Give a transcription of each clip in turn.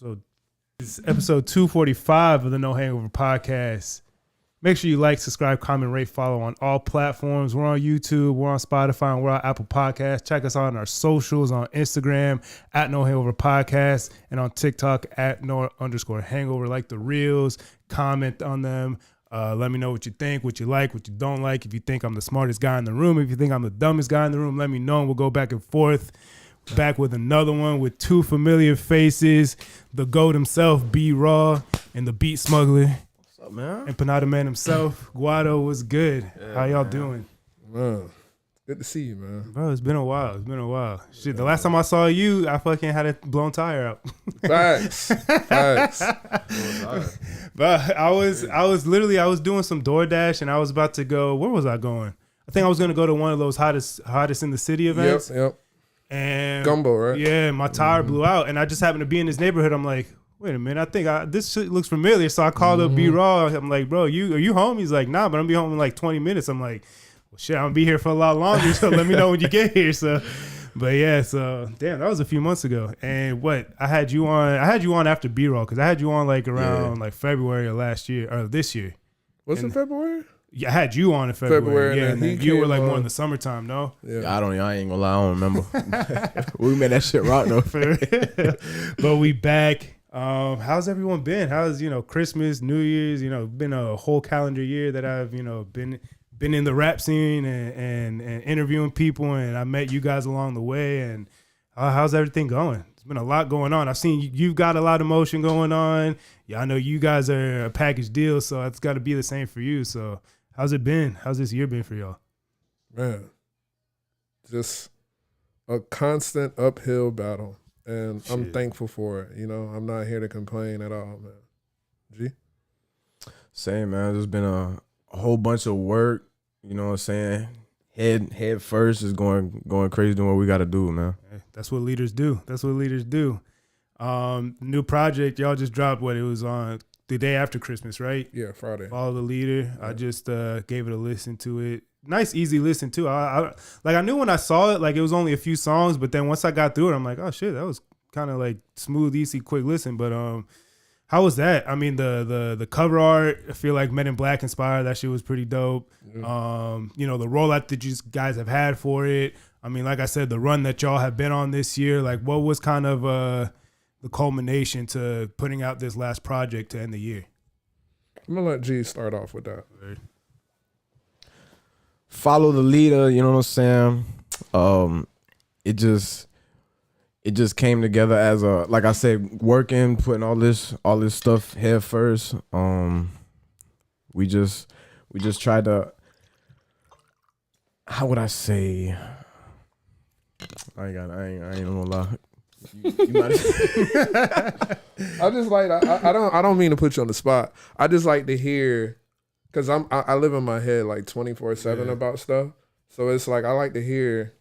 So this is episode 245 of the No Hangover podcast. Make sure you like, subscribe, comment, rate, follow on all platforms. We're on YouTube, we're on Spotify, and we're on Apple Podcasts. Check us out on our socials on Instagram at No Hangover Podcast and on TikTok at No_Hangover. Like the reels, comment on them. Let me know what you think, what you like, what you don't like. If you think I'm the smartest guy in the room, if you think I'm the dumbest guy in the room, let me know and we'll go back and forth. Back with another one with two familiar faces. The GOAT himself, B Raw, and the Beat Smuggler. What's up, man? And Panada Man himself. Guado was good. Yeah, How y'all man. doing? Man, good to see you, man. Bro, it's been a while. Shit, the last time I saw you, I fucking had a blown tire out. Facts. But I was doing some DoorDash and I was about to go, where was I going? I think I was going to go to one of those hottest in the city events. Yep. And Gumbo, right? Yeah, my tire blew out, and I just happened to be in this neighborhood. I'm like, wait a minute, I think this shit looks familiar. So I called up B Raw. I'm like, bro, are you home? He's like, nah, but I'm gonna be home in like 20 minutes. I'm like, well, shit, I'm gonna be here for a lot longer. So let me know when you get here. So, but yeah, so damn, that was a few months ago. And what I had you on after B Raw because I had you on like around like February of last year or this year. Was it February? Yeah, I had you on in February. Yeah, and and you were like more in the summertime, no? Yeah. I ain't gonna lie, I don't remember. We made that shit rock though. But we back. How's everyone been? How's Christmas, New Year's? Been a whole calendar year that I've been in the rap scene and interviewing people, and I met you guys along the way. And how's everything going? There's been a lot going on. I've seen you've got a lot of motion going on. Yeah, I know you guys are a package deal, so it's got to be the same for you. So how's it been? How's this year been for y'all? Man, just a constant uphill battle, and Shit. I'm thankful for it. I'm not here to complain at all, man. G? Same, man. There's been a whole bunch of work. You know what I'm saying? Head first is going crazy doing what we got to do, man. That's what leaders do. New project y'all just dropped. What it was on the day after Christmas, right? Yeah, Friday. Follow the Leader. Yeah. I just gave it a listen to it. Nice, easy listen too. I knew when I saw it, like it was only a few songs, but then once I got through it, I'm like, oh shit, that was kind of like smooth, easy, quick listen. But how was that? I mean, the cover art, I feel like Men in Black inspired. That shit was pretty dope. Yeah. The rollout that you guys have had for it. I mean, like I said, the run that y'all have been on this year. Like, what was kind of the culmination to putting out this last project to end the year? I'm gonna let G start off with that. Right. Follow the Leader, you know what I'm saying? It just came together as like I said, working, putting all this stuff head first. We just tried to, how would I say? I ain't gonna lie. You might I just like I don't mean to put you on the spot. I just like to hear, because I live in my head like 24/7 about stuff. So it's like I like to hear,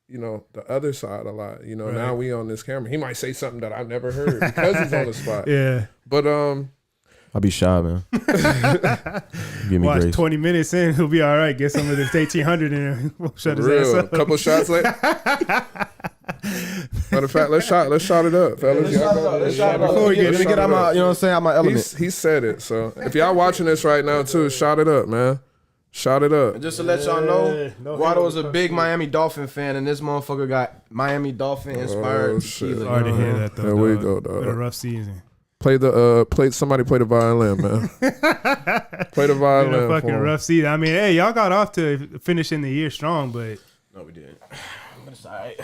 the other side a lot. Right. Now we on this camera. He might say something that I've never heard because he's on the spot. Yeah. But I'll be shy, man. Give me Watch grace. 20 minutes in, he'll be all right. Get some of this 1800 in there. We'll shut his ass up. A couple shots later. Matter of fact, let's shot it up, fellas. Let's shot it up. Before we let me get out my, out my element. He said it. So if y'all watching this right now too, shot it up, man. Shot it up. And just to let y'all know, Guado is a big Miami Dolphin fan, and this motherfucker got Miami Dolphin inspired tequila. Sorry to hear that, though. There we go, dog. Been a rough season. Somebody play the violin, man. Play the violin. Been a fucking rough season. I mean, hey, y'all got off to finishing the year strong, but no, we didn't. But it's all right.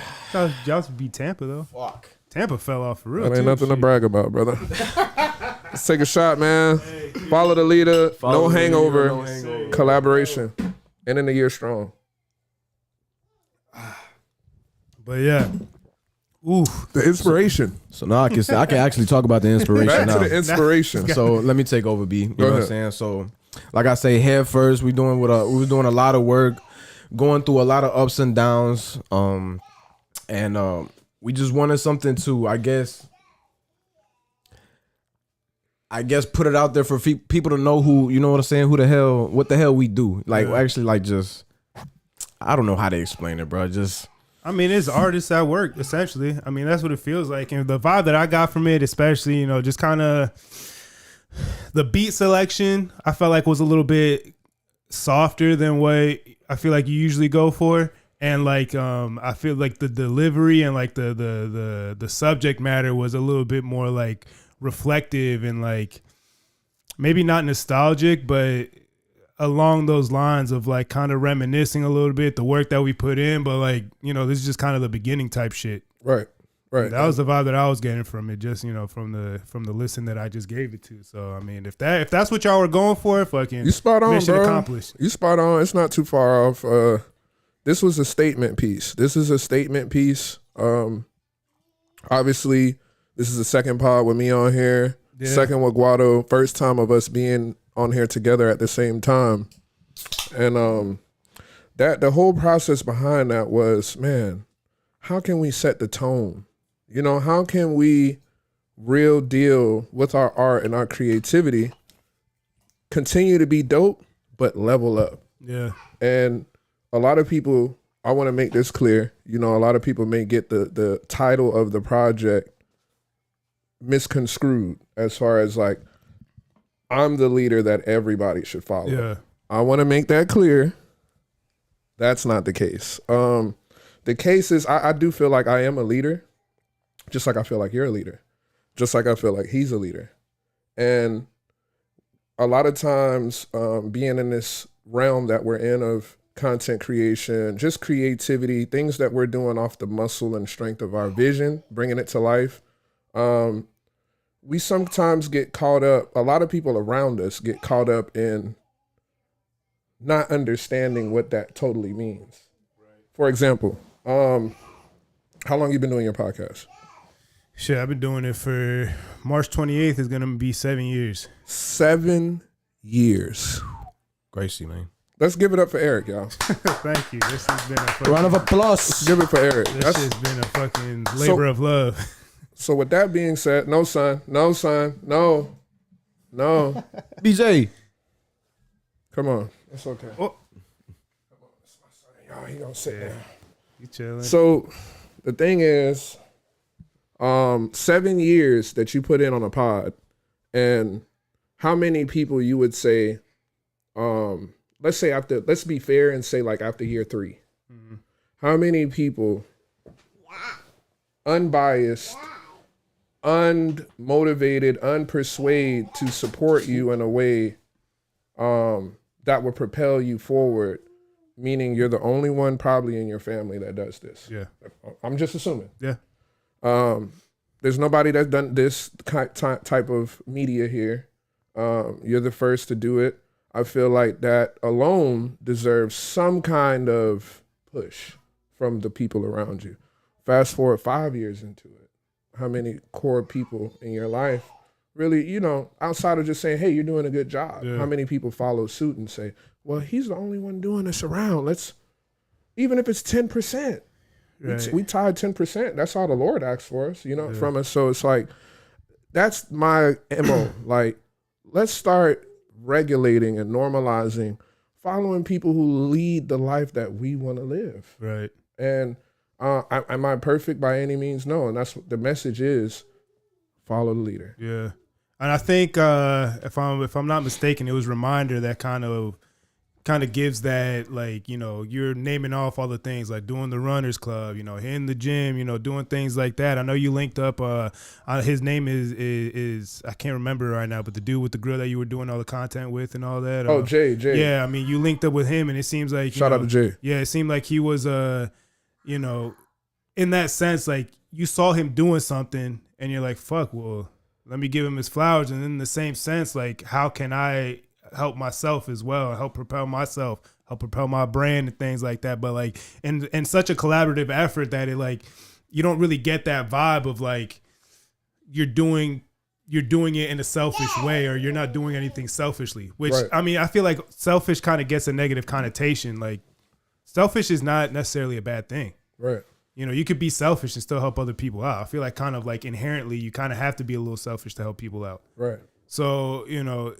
Y'all beat Tampa though. Fuck. Tampa fell off for real. That ain't nothing to brag about, brother. Let's take a shot, man. Follow the Leader. No hangover. Collaboration. Ending the year strong. But yeah. Ooh, the inspiration. So now I can actually talk about the inspiration. Back now. to the inspiration. So let me take over, B. You know what I'm saying? So, like I say, head first, we were doing a lot of work, going through a lot of ups and downs, and we just wanted something to, I guess, put it out there for people to know who, you know what I'm saying, what the hell we do. Like, actually, like, just, I don't know how to explain it, bro. Just I mean, it's artists at work, essentially. I mean, that's what it feels like. And the vibe that I got from it, especially, you know, just kind of the beat selection, I felt like was a little bit softer than what I feel like you usually go for. And like I feel like the delivery and like the subject matter was a little bit more like reflective and like maybe not nostalgic, but along those lines of like kind of reminiscing a little bit the work that we put in, but like, you know, this is just kind of the beginning type shit. Right. That was the vibe that I was getting from it, just, you know, from the listen that I just gave it to. So I mean, if that's what y'all were going for, fucking you spot on, mission bro. accomplished. You spot on. It's not too far off. This was a statement piece. This is a statement piece. Obviously, this is the second pod with me on here. Yeah. Second with Guado. First time of us being on here together at the same time. And that the whole process behind that was, man, how can we set the tone? You know, how can we real deal with our art and our creativity, continue to be dope, but level up? Yeah. And a lot of people, I want to make this clear, you know, a lot of people may get the title of the project misconstrued as far as like, I'm the leader that everybody should follow. Yeah. I want to make that clear. That's not the case. The case is I do feel like I am a leader, just like I feel like you're a leader, just like I feel like he's a leader. And a lot of times being in this realm that we're in of content creation, just creativity, things that we're doing off the muscle and strength of our vision, bringing it to life. We sometimes get caught up, a lot of people around us get caught up in not understanding what that totally means. Right. For example, how long you been doing your podcast? Shit, I've been doing it for March 28th is going to be 7 years. 7 years. Gracie, man. Let's give it up for Eric, y'all. Thank you. This has been a fucking, round of applause. Let's give it for Eric. This has been a fucking labor of love. So with that being said, no, son. No. BJ. Come on. It's okay. Oh. Come on. It's my son. Y'all, he gonna sit down. You chilling. So the thing is, 7 years that you put in on a pod, and how many people you would say, let's be fair and say like after year 3, how many people, unbiased, unmotivated, unpersuaded to support you in a way that would propel you forward, meaning you're the only one probably in your family that does this. Yeah. I'm just assuming. Yeah. There's nobody that's done this type of media here. You're the first to do it. I feel like that alone deserves some kind of push from the people around you. Fast forward 5 years into it. How many core people in your life really, you know, outside of just saying, hey, you're doing a good job. Yeah. How many people follow suit and say, well, he's the only one doing this around. Even if it's 10%, right. We tied 10%. That's all the Lord asks for us, you know, from us. So it's like, that's my MO. Like, let's start regulating and normalizing following people who lead the life that we want to live. Right. And am I perfect by any means? No. And that's what the message is. Follow the leader. Yeah. And I think if I'm not mistaken, it was Reminder that kind of gives that, like, you know, you're naming off all the things like doing the runners club, you know, hitting the gym, you know, doing things like that. I know you linked up his name is I can't remember right now, but the dude with the grill that you were doing all the content with and all that. Oh, Jay. Yeah, I mean, you linked up with him, and it seems like shout out to Jay. Yeah, it seemed like he was you know, in that sense, like you saw him doing something and you're like, fuck, well, let me give him his flowers. And in the same sense, like, how can I help myself as well, help propel myself, help propel my brand and things like that? But like in such a collaborative effort that it, like, you don't really get that vibe of like you're doing it in a selfish way, or you're not doing anything selfishly, which right. I mean, I feel like selfish kind of gets a negative connotation. Like, selfish is not necessarily a bad thing. Right. You know, you could be selfish and still help other people out. I feel like kind of like inherently you kind of have to be a little selfish to help people out. Right. So, you know,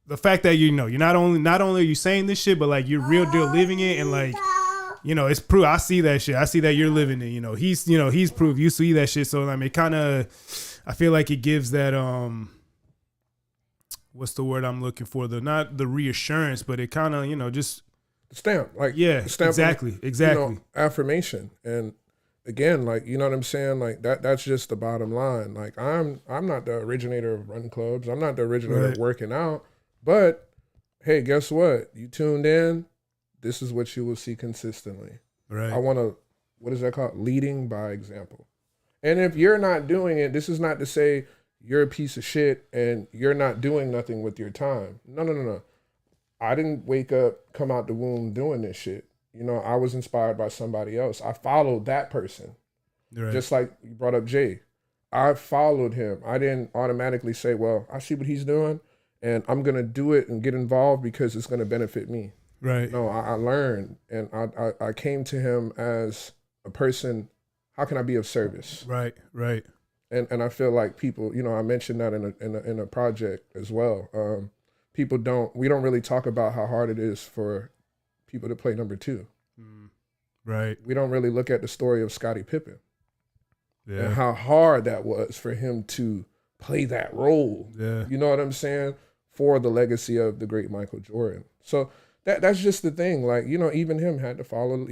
the fact that, you know, you're not only are you saying this shit, but like you're real deal living it, and like you know, it's proof. I see that shit. I see that you're living it. You know, he's proof. You see that shit. So I mean, kind of, I feel like it gives that what's the word I'm looking for? Not the reassurance, but it kind of, you know, just stamp, like stamp exactly. You know, affirmation. And again, like, you know what I'm saying? Like that's just the bottom line. Like I'm not the originator of run clubs. I'm not the originator of working out. But hey, guess what? You tuned in. This is what you will see consistently. Right. I want to, what is that called? Leading by example. And if you're not doing it, this is not to say you're a piece of shit and you're not doing nothing with your time. No. I didn't wake up, come out the womb doing this shit. You know, I was inspired by somebody else. I followed that person. Right. Just like you brought up Jay. I followed him. I didn't automatically say, well, I see what he's doing and I'm going to do it and get involved because it's going to benefit me. Right. No, I learned and I came to him as a person. How can I be of service? Right. And I feel like people, you know, I mentioned that in a project as well. We don't really talk about how hard it is for people to play number 2. Right. We don't really look at the story of Scottie Pippen and how hard that was for him to play that role. Yeah. You know what I'm saying? For the legacy of the great Michael Jordan. So that's just the thing. Like, you know, even him had to follow.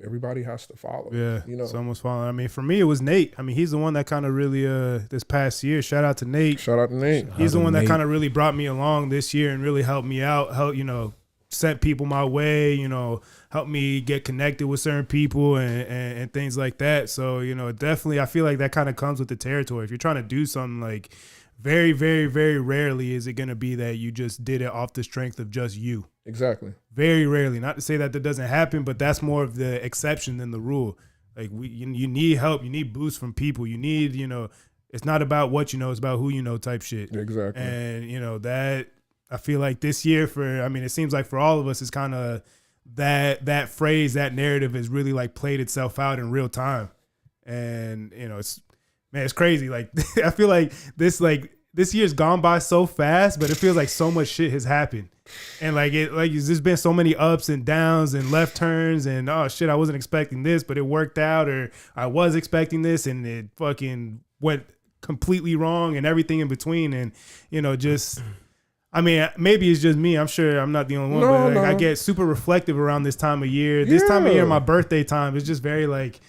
Everybody has to follow. Yeah, you know, someone's following. I mean, for me, it was Nate. I mean, he's the one that kind of really, this past year, shout out to Nate. He's the one that kind of really brought me along this year and really helped me out, you know, sent people my way, you know, helped me get connected with certain people and things like that. So, you know, definitely, I feel like that kind of comes with the territory. If you're trying to do something, like, very, very, very rarely is it going to be that you just did it off the strength of just you. Exactly. Very rarely. Not to say that doesn't happen, but that's more of the exception than the rule. Like you need help. You need boosts from people. You need, you know, it's not about what you know, it's about who you know type shit. Exactly. And, you know, that I feel like this year it seems like for all of us, it's kind of that phrase, that narrative has really like played itself out in real time. And, you know, it's crazy. Like, I feel like this year's gone by so fast, but it feels like so much shit has happened. And there's been so many ups and downs and left turns and, oh shit, I wasn't expecting this, but it worked out, or I was expecting this and it fucking went completely wrong and everything in between. And, you know, just, I mean, maybe it's just me. I'm sure I'm not the only one, but I get super reflective around this time of year. This time of year, my birthday time, is just very like,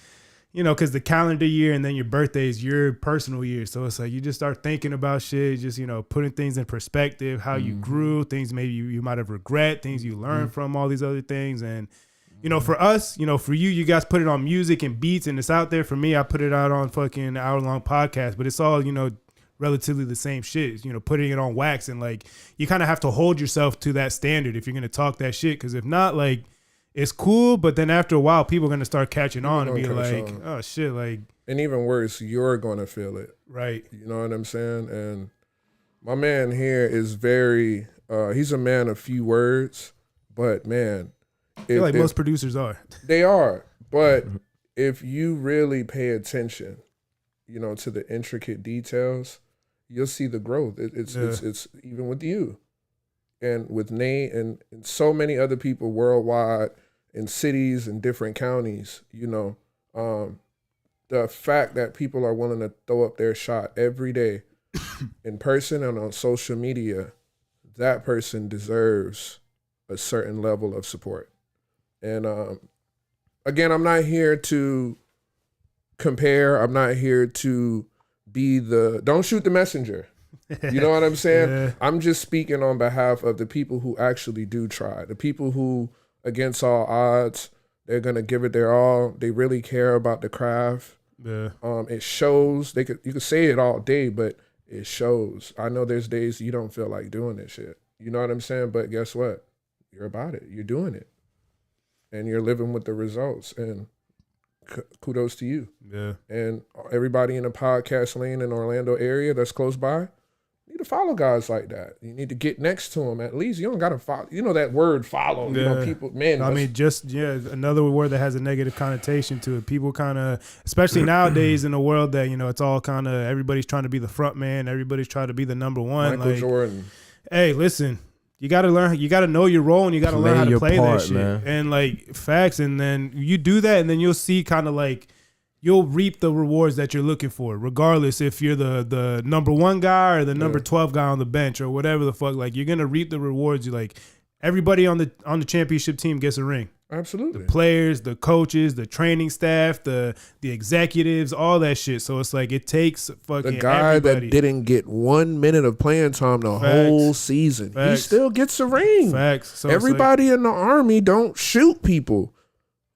you know, because the calendar year and then your birthday is your personal year. So it's like you just start thinking about shit, just, you know, putting things in perspective, how you grew, things maybe you might have regret, things you learned from, all these other things. And, you know, for us, you know, for you guys put it on music and beats and it's out there. For me, I put it out on fucking hour-long podcast, but it's all, you know, relatively the same shit, you know, putting it on wax. And like, you kind of have to hold yourself to that standard if you're going to talk that shit. Because if not, like, it's cool, but then after a while, people are going to start catching on and be like, oh shit, like. And even worse, you're going to feel it. Right. You know what I'm saying? And my man here is very, he's a man of few words, but man. I feel like most producers are. They are. But if you really pay attention, you know, to the intricate details, you'll see the growth. It's even with you. And with Nate and so many other people worldwide in cities and different counties, you know, the fact that people are willing to throw up their shot every day in person and on social media, that person deserves a certain level of support. And again, I'm not here to compare. I'm not here to be don't shoot the messenger. You know what I'm saying? Yeah. I'm just speaking on behalf of the people who actually do try. The people who, against all odds, they're going to give it their all. They really care about the craft. Yeah. It shows. You could say it all day, but it shows. I know there's days you don't feel like doing this shit. You know what I'm saying? But guess what? You're about it. You're doing it. And you're living with the results. And kudos to you. Yeah. And everybody in the podcast lane in Orlando area that's close by, you need to follow guys like that. You need to get next to them at least. You don't got to follow. You know that word follow. Yeah. You know, people, man. I mean, another word that has a negative connotation to it. People kind of, especially nowadays in a world that, you know, it's all kind of, everybody's trying to be the front man. Everybody's trying to be the number one. Michael Jordan. Hey, listen, You got to learn. You got to know your role, and you got to learn how to play part, that shit. man. And like facts, and then you do that, and then you'll see kind of like you'll reap the rewards that you're looking for, regardless if you're the number 1 guy or the number 12 guy on the bench or whatever the fuck. Like you're gonna reap the rewards. You like everybody on the championship team gets a ring. Absolutely. The players, the coaches, the training staff, the executives, all that shit. So it's like it takes fucking the guy everybody. that didn't get 1 minute of playing time the whole season, he still gets a ring. Facts. So everybody in the Army don't shoot people,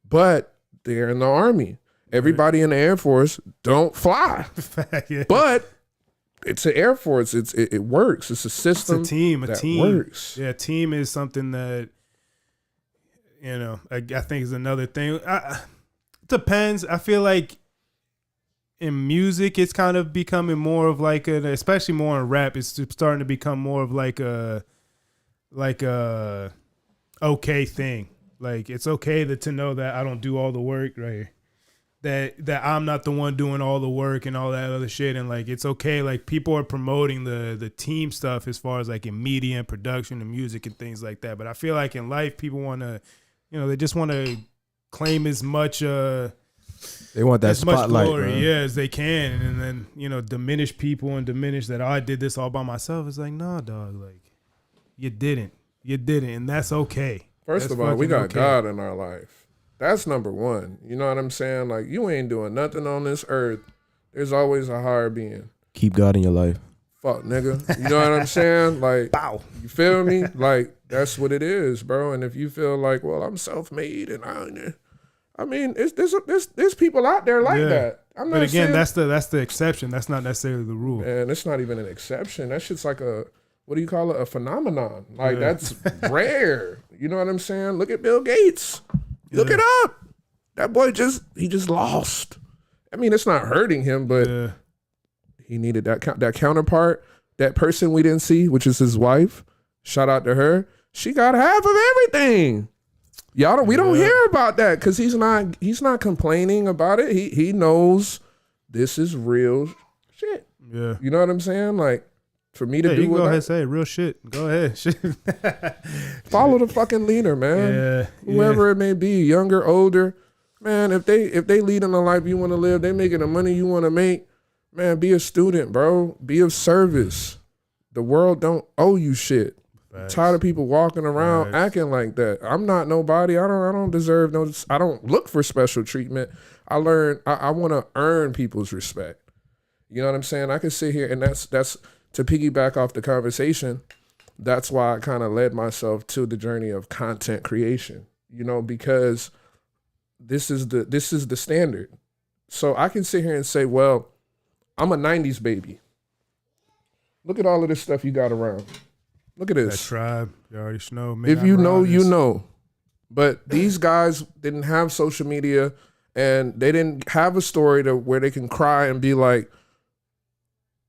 but they're in the Army. Everybody in the Air Force don't fly, yeah. but it's an Air Force. It works. It's a system. It's a team. that team works. Yeah, team is something that I think is another thing. It depends. I feel like in music, it's kind of becoming more of like especially more in rap, it's starting to become more of like a okay thing. Like it's okay to know that I don't do all the work right here. That I'm not the one doing all the work and all that other shit, and like it's okay. Like people are promoting the team stuff as far as like in media and production and music and things like that. But I feel like in life, people want to, they just want to claim as much. They want that as much spotlight, glory, as they can, and then diminish people and diminish that I did this all by myself. It's like, nah, dog, like you didn't, and that's okay. First That's of all, we got okay. God in our life. That's number one. You know what I'm saying? Like, you ain't doing nothing on this earth. There's always a higher being. Keep God in your life. Fuck, nigga. You know what I'm saying? Like, Bow. you feel me? Like, that's what it is, bro. And if you feel like, well, I'm self-made and I mean, there's people out there like that. I'm not but again, saying, that's the exception. That's not necessarily the rule. and it's not even an exception. That shit's like what do you call it? A phenomenon. Like, that's rare. You know what I'm saying? Look at Bill Gates. Look it up. That boy he just lost. I mean, it's not hurting him, but he needed that counterpart, that person we didn't see, which is his wife. Shout out to her. She got half of everything. We don't hear about that because he's not complaining about it. He knows this is real shit. Yeah. You know what I'm saying? Like, for me to do you what go ahead and say real shit. Go ahead. follow the fucking leader, man. Yeah. Whoever it may be, younger, older, man. If they leading the life you want to live, they making the money you want to make, man. Be a student, bro. Be of service. The world don't owe you shit. Facts. Tired of people walking around acting like that. I'm not nobody. I don't deserve no. I don't look for special treatment. I want to earn people's respect. You know what I'm saying? I can sit here and that's to piggyback off the conversation. That's why I kind of led myself to the journey of content creation. Because this is the standard. So I can sit here and say, well, I'm a 90s baby. Look at all of this stuff you got around. Look at this. That tribe, you already know. If you know, you know. But these guys didn't have social media, and they didn't have a story where they can cry and be like,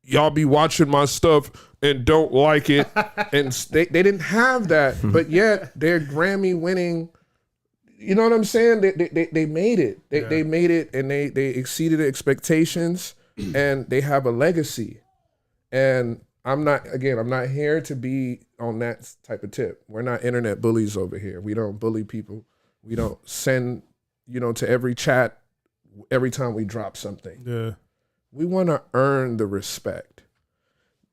y'all be watching my stuff and don't like it. And they didn't have that, but yet they're Grammy winning. You know what I'm saying? They made it. They made it, and they exceeded expectations, and they have a legacy. And I'm not here to be on that type of tip. We're not internet bullies over here. We don't bully people. We don't send, to every chat every time we drop something. Yeah. We want to earn the respect.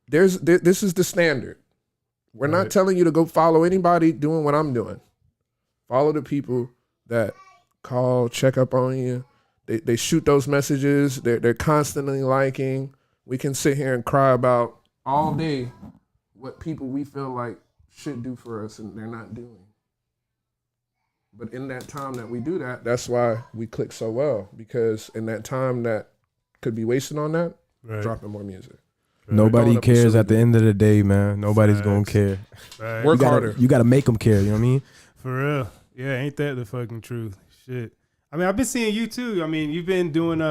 This is the standard. We're not telling you to go follow anybody doing what I'm doing. Follow the people that call, check up on you. They shoot those messages. They're constantly liking. We can sit here and cry about all day what people we feel like should do for us and they're not doing. But in that time that we do that, that's why we click so well, because in that time that could be wasted on that, dropping more music. Nobody cares at the end of the day, man. Nobody's going to care. Work harder. You got to make them care, you know what I mean? For real. Yeah, ain't that the fucking truth? Shit. I mean, I've been seeing you too. I mean, you've been doing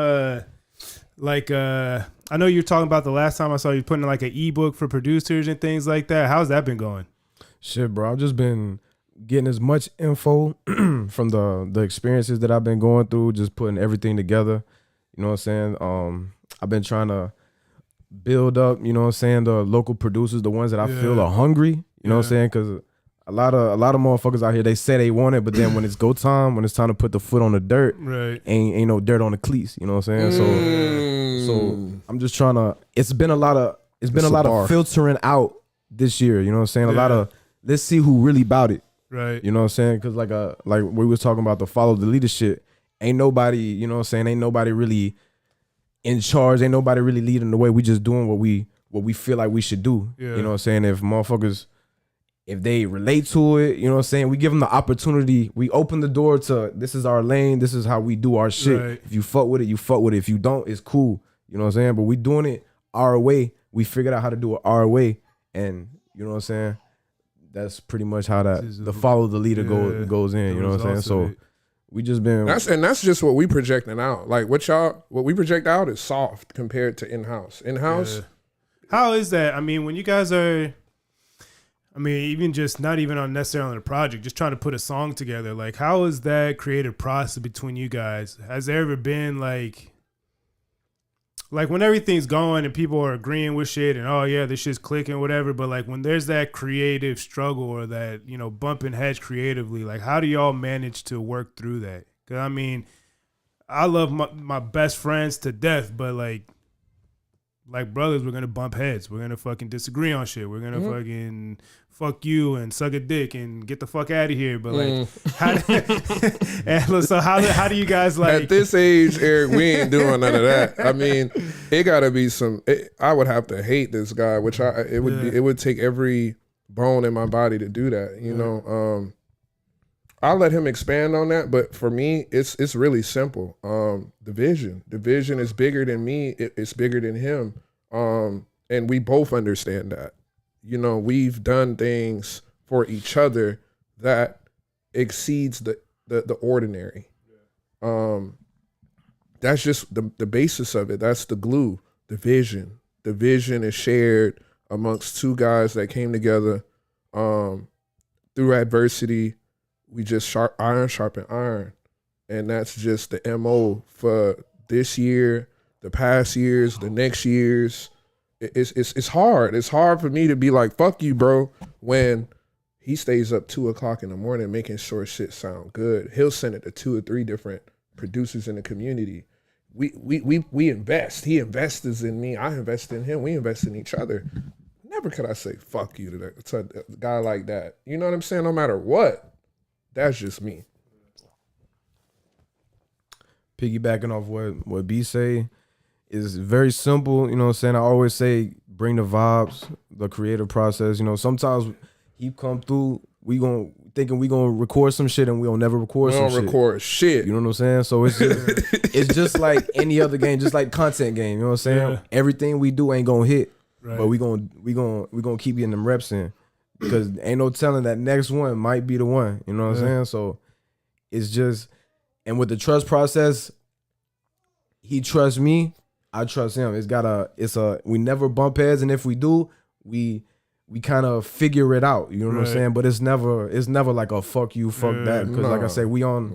I know you're talking about the last time I saw you putting like an ebook for producers and things like that. How's that been going? Shit, bro. I've just been getting as much info from the experiences that I've been going through, just putting everything together. You know what I'm saying? I've been trying to build up, you know what I'm saying, the local producers, the ones that I feel are hungry. You know what I'm saying? Because a lot of motherfuckers out here, they say they want it, but then when it's go time, when it's time to put the foot on the dirt, ain't no dirt on the cleats. You know what I'm saying? So I'm just trying to. It's been a lot of filtering out this year. You know what I'm saying? A lot of let's see who really about it. Right. You know what I'm saying? Because like we was talking about the follow the leadership. Ain't nobody. You know what I'm saying? Ain't nobody really in charge. Ain't nobody really leading the way. We just doing what we feel like we should do. Yeah. You know what I'm saying? If motherfuckers, if they relate to it, you know what I'm saying? We give them the opportunity. We open the door to this is our lane. This is how we do our shit. Right. If you fuck with it, you fuck with it. If you don't, it's cool. You know what I'm saying? But we doing it our way. We figured out how to do it our way. And you know what I'm saying? That's pretty much how the follow the leader goes in. You know what I'm saying? So we just been that's just what we projecting out. Like what we project out is soft compared to in-house. In-house. How is that? I mean, when you guys are, I mean, even just not even on necessarily on the project, just trying to put a song together. Like, how is that creative process between you guys? Has there ever been like when everything's going and people are agreeing with shit and oh yeah, this shit's clicking, whatever. But like when there's that creative struggle or that, you know, bumping heads creatively, like how do y'all manage to work through that? Cause I mean, I love my best friends to death, but like brothers, we're gonna bump heads. We're gonna fucking disagree on shit. We're gonna fucking fuck you and suck a dick and get the fuck out of here. But like, how do you guys like? At this age, Eric, we ain't doing none of that. I mean, it gotta be I would have to hate this guy, which it would take every bone in my body to do that. You know, I'll let him expand on that. But for me, it's really simple. The vision is bigger than me. It's bigger than him. And we both understand that. You know, we've done things for each other that exceeds the ordinary. That's just the basis of it. That's the glue. The vision. The vision is shared amongst two guys that came together through adversity. We just iron sharpen iron. And that's just the MO for this year, the past years, the next years. It's hard. It's hard for me to be like, fuck you, bro, when he stays up 2:00 in the morning making sure shit sound good. He'll send it to 2 or 3 different producers in the community. We invest. He invests in me. I invest in him. We invest in each other. Never could I say fuck you to a guy like that. You know what I'm saying? No matter what. That's just me. Piggybacking off what B say is very simple. You know what I'm saying? I always say bring the vibes, the creative process. You know, sometimes he come through, thinking we gonna record some shit and we don't never record some shit. We don't record shit. You know what I'm saying? So it's just like any other game, just like content game. You know what I'm saying? Yeah. Everything we do ain't gonna hit, but we gonna keep getting them reps in. Because ain't no telling that next one might be the one. You know what I'm saying? So it's just, and with the trust process, he trusts me, I trust him. We never bump heads, and if we do, we kind of figure it out. You know what I'm saying? But it's never like a fuck you, fuck that. Because like I said, we on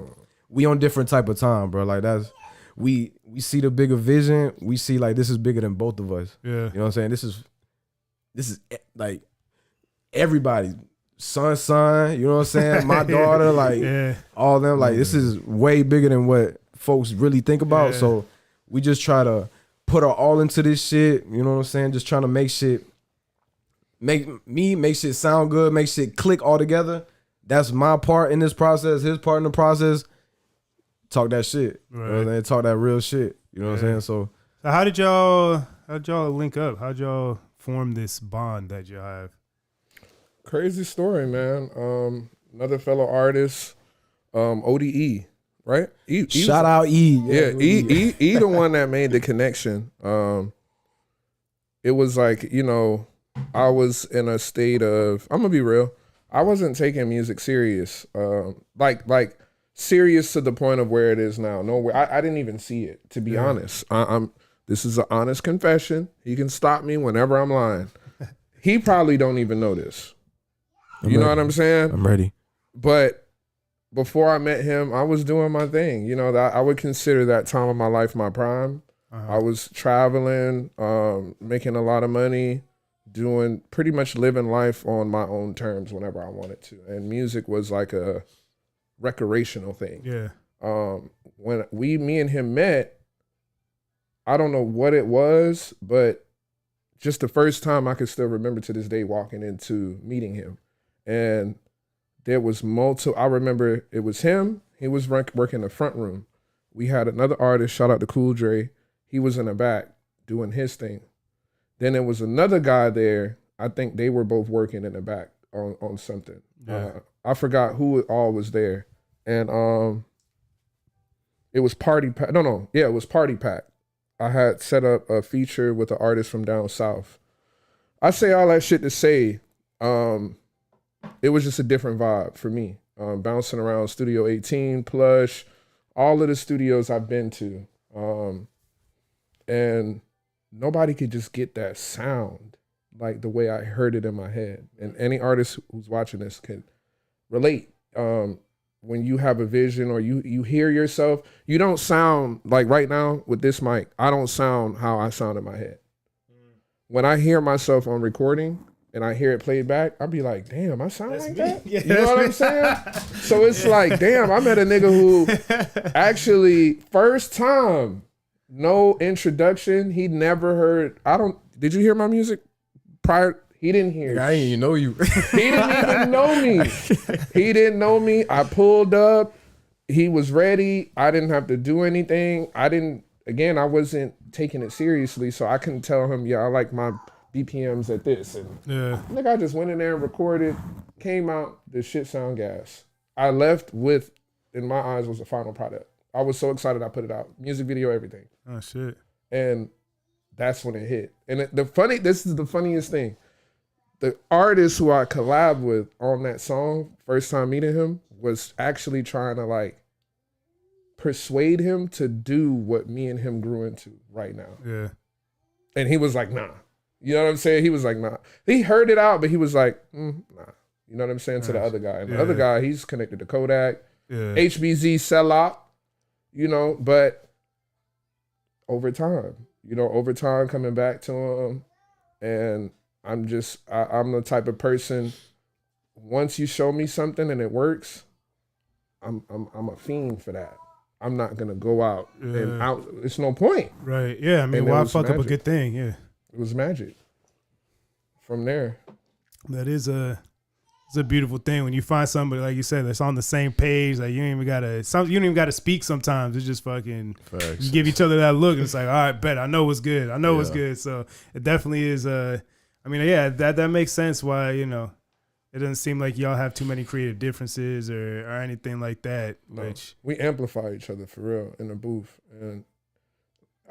different type of time, bro. Like that's we see the bigger vision. We see like this is bigger than both of us. Yeah. You know what I'm saying? This is like everybody, son, you know what I'm saying? My daughter, like all them, like this is way bigger than what folks really think about. Yeah. So we just try to put our all into this shit. You know what I'm saying? Just trying to make shit sound good, make shit click all together. That's my part in this process. His part in the process, talk that shit. Right. You know what I'm saying? Talk that real shit. You know what I'm saying? So how did y'all link up? How'd y'all form this bond that y'all have? Crazy story, man. Another fellow artist, ODE, right? Shout out E. Yeah, E the one that made the connection. It was like, you know, I was in a state of, I'm gonna be real, I wasn't taking music serious. Like serious to the point of where it is now. No, I didn't even see it, to be honest. This is an honest confession. He can stop me whenever I'm lying. He probably don't even know this. You know what I'm saying? I'm ready. But before I met him, I was doing my thing. You know, I would consider that time of my life my prime. I was traveling, making a lot of money, pretty much living life on my own terms whenever I wanted to. And music was like a recreational thing. Yeah. When me and him met, I don't know what it was, but just the first time I could still remember to this day walking into meeting him. And there was I remember it was him. He was working the front room. We had another artist, shout out to Cool Dre. He was in the back doing his thing. Then there was another guy there. I think they were both working in the back on something. Yeah. I forgot who all was there. And it was Party Pack. It was Party Pack. I had set up a feature with an artist from down south. I say all that shit to say, it was just a different vibe for me. Bouncing around Studio 18, Plush, all of the studios I've been to. And nobody could just get that sound like the way I heard it in my head. And any artist who's watching this can relate. When you have a vision or you hear yourself, you don't sound like right now with this mic, I don't sound how I sound in my head. When I hear myself on recording and I hear it played back, I'll be like, damn, I sound like that? Yeah, you know what I'm saying? So it's like, damn, I met a nigga who actually, first time, no introduction, he never heard, did you hear my music prior? He didn't hear. I didn't even know you. He didn't even know me. He didn't know me. I pulled up. He was ready. I didn't have to do anything. I wasn't taking it seriously, so I couldn't tell him, I like my BPMs at this. And nigga, I just went in there and recorded, came out, the shit sound gas. I left with, in my eyes, was the final product. I was so excited I put it out. Music video, everything. Oh, shit. And that's when it hit. And this is the funniest thing. The artist who I collabed with on that song, first time meeting him, was actually trying to like persuade him to do what me and him grew into right now. Yeah. And he was like, nah. You know what I'm saying? He was like, nah. He heard it out, but he was like, nah. You know what I'm saying? To the other guy. And the other guy, he's connected to Kodak, HBZ, Sellout, but over time coming back to him, and I'm the type of person, once you show me something and it works, I'm a fiend for that. I'm not gonna go out and out. It's no point. Right. Yeah. I mean, why fuck up a good thing? Yeah. It was magic. From there. It's a beautiful thing when you find somebody, like you said, that's on the same page. Like you don't even gotta speak sometimes. It's just fucking you give each other that look. It's like, all right, bet I know what's good. I know what's good. So it definitely is that makes sense why, it doesn't seem like y'all have too many creative differences or anything like that. No, we amplify each other for real in the booth. And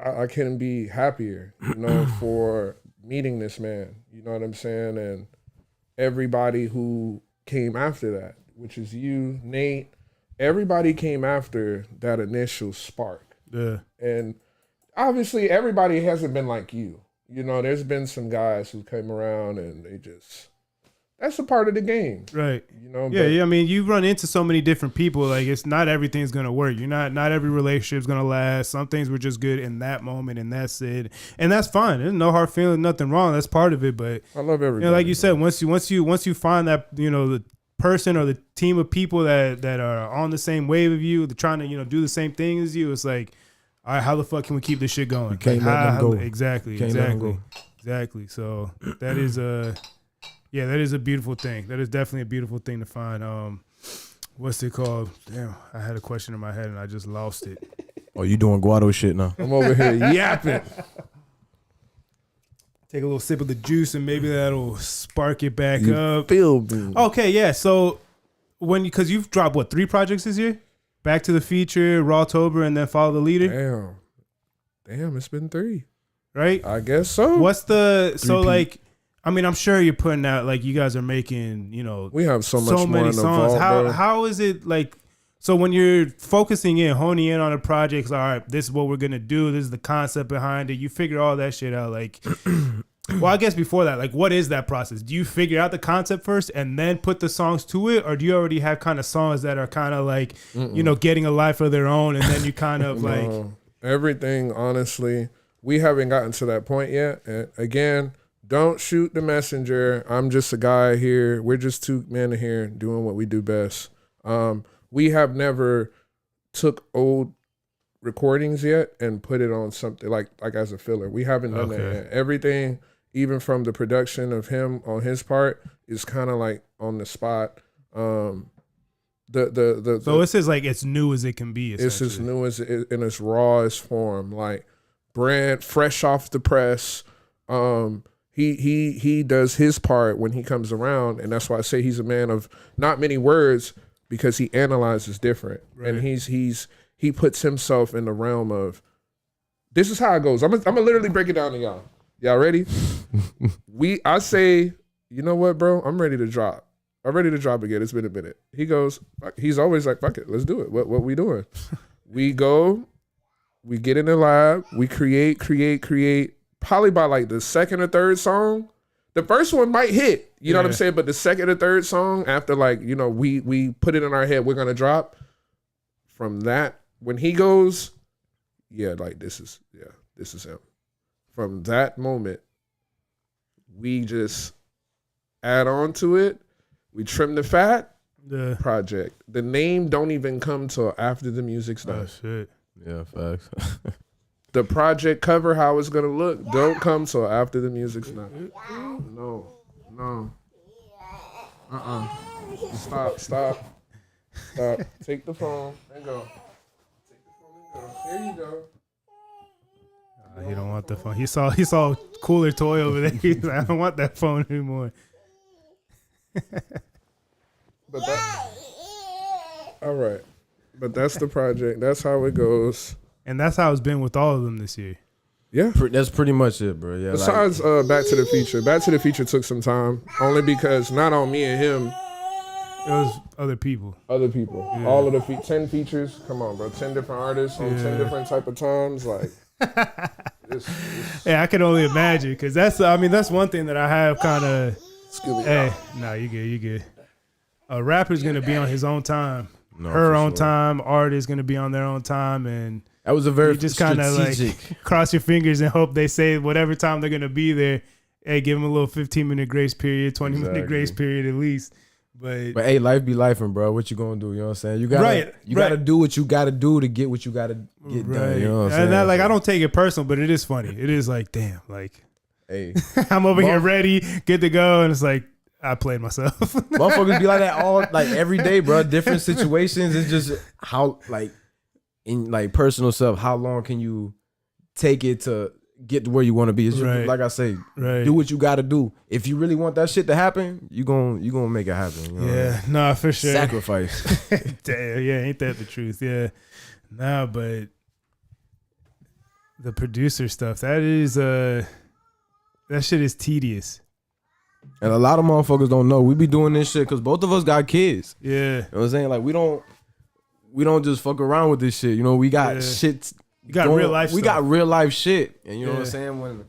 I couldn't be happier, for meeting this man. You know what I'm saying? And everybody who came after that, which is you, Nate, everybody came after that initial spark. Yeah. And obviously everybody hasn't been like you. There's been some guys who came around and that's a part of the game. Right. Yeah, I mean, you run into so many different people. Like, it's not everything's going to work. Not every relationship's going to last. Some things were just good in that moment, and that's it. And that's fine. There's no hard feeling, nothing wrong. That's part of it. But I love everybody. Like you said, once you find that, the person or the team of people that are on the same wave of you, they're trying to, do the same thing as you, it's like, all right, how the fuck can we keep this shit going? You can't let them go. Exactly. So that is that is a beautiful thing. That is definitely a beautiful thing to find. What's it called? Damn, I had a question in my head and I just lost it. Oh, you doing Guado shit now? I'm over here yapping. Take a little sip of the juice and maybe that'll spark it back up. Feel me. Okay, yeah. So because you've dropped 3 projects this year? Back to the Feature, Rawtober, and then Follow the Leader. Damn, it's been 3. Right? I guess so. What's I'm sure you're putting out, like, you guys are making, we have so many songs. How is it like? So when you're focusing in, honing in on a project, all right, this is what we're gonna do. This is the concept behind it. You figure all that shit out. Like, well, I guess before that, like, what is that process? Do you figure out the concept first and then put the songs to it, or do you already have kind of songs that are kind of like, getting a life of their own, and then you kind of like everything? Honestly, we haven't gotten to that point yet. And again, don't shoot the messenger. I'm just a guy here. We're just two men here doing what we do best. We have never took old recordings yet and put it on something like as a filler. We haven't done that yet. Everything, even from the production of him on his part, is kind of like on the spot. So this is like as new as it can be. It's as new as it, in its rawest form, like brand fresh off the press. He does his part when he comes around, and that's why I say he's a man of not many words, because he analyzes different, and he puts himself in the realm of, this is how it goes. I'm gonna literally break it down to y'all. Y'all ready? I say, you know what, bro? I'm ready to drop. I'm ready to drop again. It's been a minute. He goes, he's always like, fuck it, let's do it. What we doing? We go, we get in the lab, we create. Probably by like the second or third song, the first one might hit. You know what I'm saying? But the second or third song, after like, you know, we put it in our head, we're gonna drop. From that, when he goes, like this is him. From that moment, we just add on to it. We trim the fat. The project. The name don't even come till after the music's done. Oh shit. Yeah, facts. The project cover, how it's gonna look, don't come till after the music's done. No. Stop. Take the phone and go. Here you go. He don't want the phone. He saw a cooler toy over there. He's like, I don't want that phone anymore. All right. But that's the project. That's how it goes. And that's how it's been with all of them this year. Yeah. That's pretty much it, bro. Yeah. Besides Back to the Future. Back to the Future took some time. Only because not on me and him. It was other people. Yeah. All of the 10 features. Come on, bro. 10 different artists on 10 different type of times. Like, yeah, I can only imagine, because that's one thing that I have kind of. Hey, no, you good. A rapper's gonna be on his own time, her own time. Artist gonna be on their own time, and that was a very just kind of like cross your fingers and hope they say whatever time they're gonna be there. Hey, give them a little 15-minute grace period, 20-minute grace period at least. But hey, life be lifing, bro. What you gonna do? You know what I'm saying? You gotta do what you gotta do to get what you gotta get done. You know what I'm saying? And that, like, I don't take it personal, but it is funny. It is like, damn, like, hey, I'm over here ready, good to go, and it's like, I played myself. Motherfuckers be like that every day, bro. Different situations. It's just how, like, in like personal stuff, how long can you take it to get to where you want to be? It's just, like I say, do what you got to do. If you really want that shit to happen, you gonna make it happen. You know nah, for sure. Sacrifice. Damn, yeah, ain't that the truth? Yeah, nah, but the producer stuff, that shit is tedious. And a lot of motherfuckers don't know. We be doing this shit because both of us got kids. Yeah. You know what I'm saying? Like, we don't just fuck around with this shit. You know, we got shit. You got real life We stuff. got real life shit. And you know what I'm saying?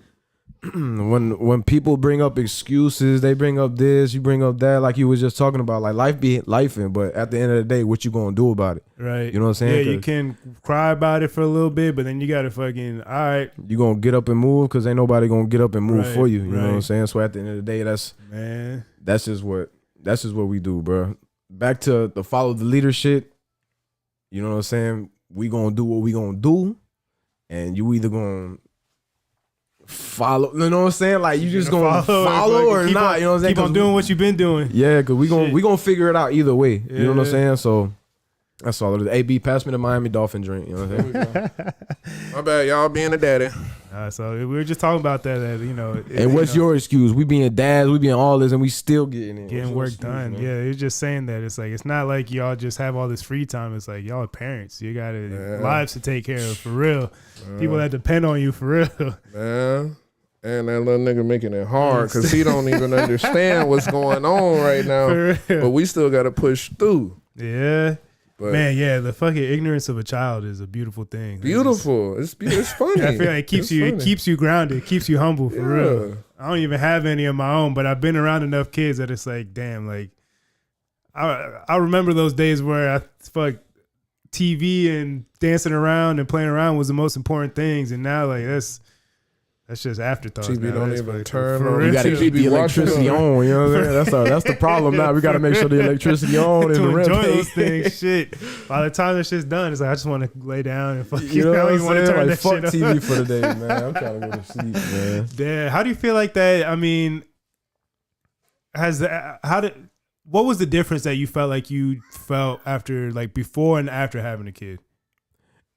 When people bring up excuses, they bring up this, you bring up that, like you was just talking about. Like, life be lifing, but at the end of the day, what you gonna do about it? Right. You know what I'm saying? Yeah, you can cry about it for a little bit, but then you gotta fucking, all right. You gonna get up and move, because ain't nobody gonna get up and move for you. You know what I'm saying? So at the end of the day, that's just what we do, bro. Back to the follow the leader shit. You know what I'm saying? We gonna do what we gonna do, and you either gonna follow, you know what I'm saying? Like, you just gonna follow or not, you know what I'm saying? Keep on doing what you've been doing. Yeah, because we gonna figure it out either way. You know what I'm saying? So that's all it is. AB, pass me the Miami Dolphin drink. You know what I'm saying? My bad, y'all being a daddy. So we were just talking about that, you know. And what's your excuse? We being dads, we being all this, and we still getting work done. Man? Yeah, it's just saying that. It's like, it's not like y'all just have all this free time. It's like, y'all are parents. You got lives to take care of, for real. People that depend on you, for real. Man. And that little nigga making it hard because he don't even understand what's going on right now. But we still got to push through. Yeah. But, man, yeah, the fucking ignorance of a child is a beautiful thing. Beautiful. It's funny. I feel like it keeps you grounded, keeps you humble, for real. I don't even have any of my own, but I've been around enough kids that it's like, damn, like, I remember those days where TV and dancing around and playing around was the most important things, and now, like, That's just afterthoughts. TV don't That's even like, turn for on. real. You gotta TV keep the be watching electricity them. on. You know what I'm saying? That's the problem now. We gotta make sure the electricity on and to the rent enjoy paid. those things. Shit. By the time that shit's done, it's like I just want to lay down and fucking. You know I what don't I'm even want to saying? turn Like, that fuck shit TV on. for the day, man. I'm trying to go to sleep, man. Damn. How do you feel like that? I mean, what was the difference that you felt like you felt after, like before and after having a kid?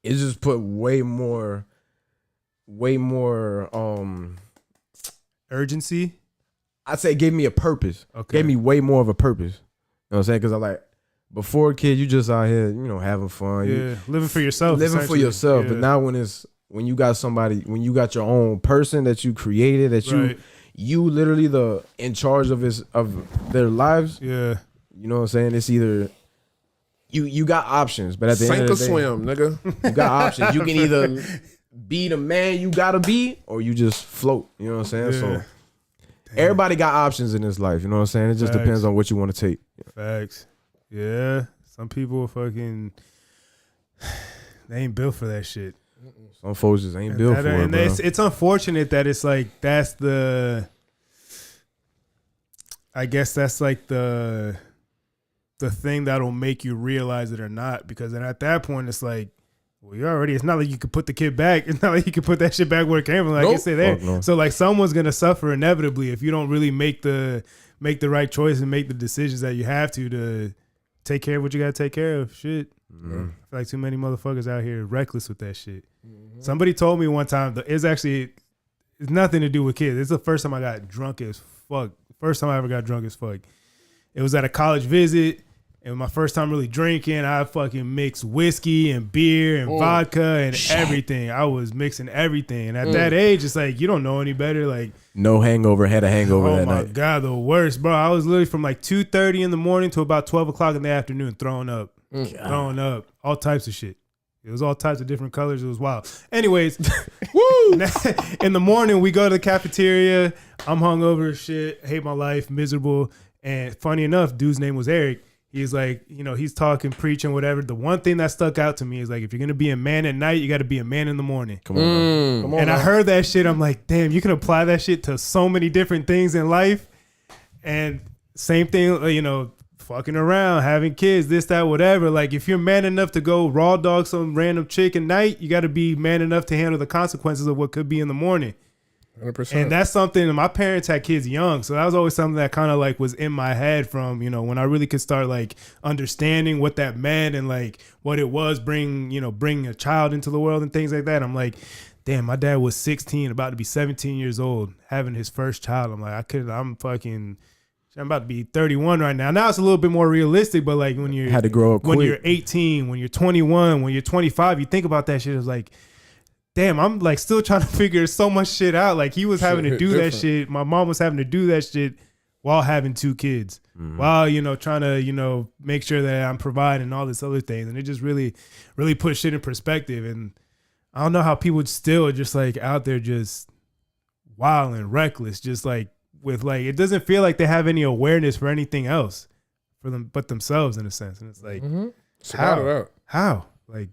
It just put way more Urgency. I'd say it gave me a purpose. Okay. Gave me way more of a purpose. You know what I'm saying? Because I like, before a kid, you just out here, having fun. Yeah, living for yourself. Living for essentially. yourself. Yeah. But now when you got somebody, when you got your own person that you created, that Right. you literally in charge of their lives. Yeah. You know what I'm saying? It's either you got options, but at the end Sink of or the day, swim, nigga. you got options. You can either be the man you gotta be, or you just float. You know what I'm saying? Yeah. So everybody got options in this life. You know what I'm saying? It just Facts. depends on what you want to take. Facts. Yeah. Some people fucking they ain't built for that shit. Some folks just ain't built for it, And bro. it's unfortunate that it's like that's the I guess that's like the thing that'll make you realize it or not, because then at that point it's like, well, it's not like you could put the kid back. It's not like you could put that shit back where it came from. Like Nope. you say there. Fuck no. So like someone's gonna suffer inevitably if you don't really make the right choice and make the decisions that you have to take care of what you gotta take care of. Shit. I feel like too many motherfuckers out here reckless with that shit. Somebody told me one time it's nothing to do with kids. It's the first time I got drunk as fuck. First time I ever got drunk as fuck. It was at a college visit. And my first time really drinking, I fucking mixed whiskey and beer and vodka and everything. I was mixing everything. And at that age, it's like, you don't know any better. Like, No hangover. Had a hangover oh that my night. God, the worst, bro. I was literally from like 2:30 in the morning to about 12 o'clock in the afternoon throwing up. Throwing up. All types of shit. It was all types of different colors. It was wild. Anyways, woo! In the morning, we go to the cafeteria. I'm hungover as shit. Hate my life. Miserable. And funny enough, dude's name was Eric. He's like, he's talking, preaching, whatever. The one thing that stuck out to me is like, if you're going to be a man at night, you got to be a man in the morning. Come on, man. Come on. And I heard that shit. I'm like, damn, you can apply that shit to so many different things in life. And same thing, fucking around, having kids, this, that, whatever. Like, if you're man enough to go raw dog some random chick at night, you got to be man enough to handle the consequences of what could be in the morning. 100%. And that's something, my parents had kids young, so that was always something that kind of like was in my head from, when I really could start like understanding what that meant and like what it was bringing a child into the world and things like that. I'm like, damn, my dad was 16, about to be 17 years old, having his first child. I'm like, I'm about to be 31 right now. Now it's a little bit more realistic, but like when Had to grow up when quick. you're 18, when you're 21, when you're 25, you think about that shit. It's like, damn, I'm like still trying to figure so much shit out. Like he was having to do that shit. My mom was having to do that shit while having two kids, while, trying to, make sure that I'm providing all this other things. And it just really, really put shit in perspective. And I don't know how people still are just like out there just wild and reckless, just like with like, it doesn't feel like they have any awareness for anything else for them but themselves in a sense. And it's like, how? Like,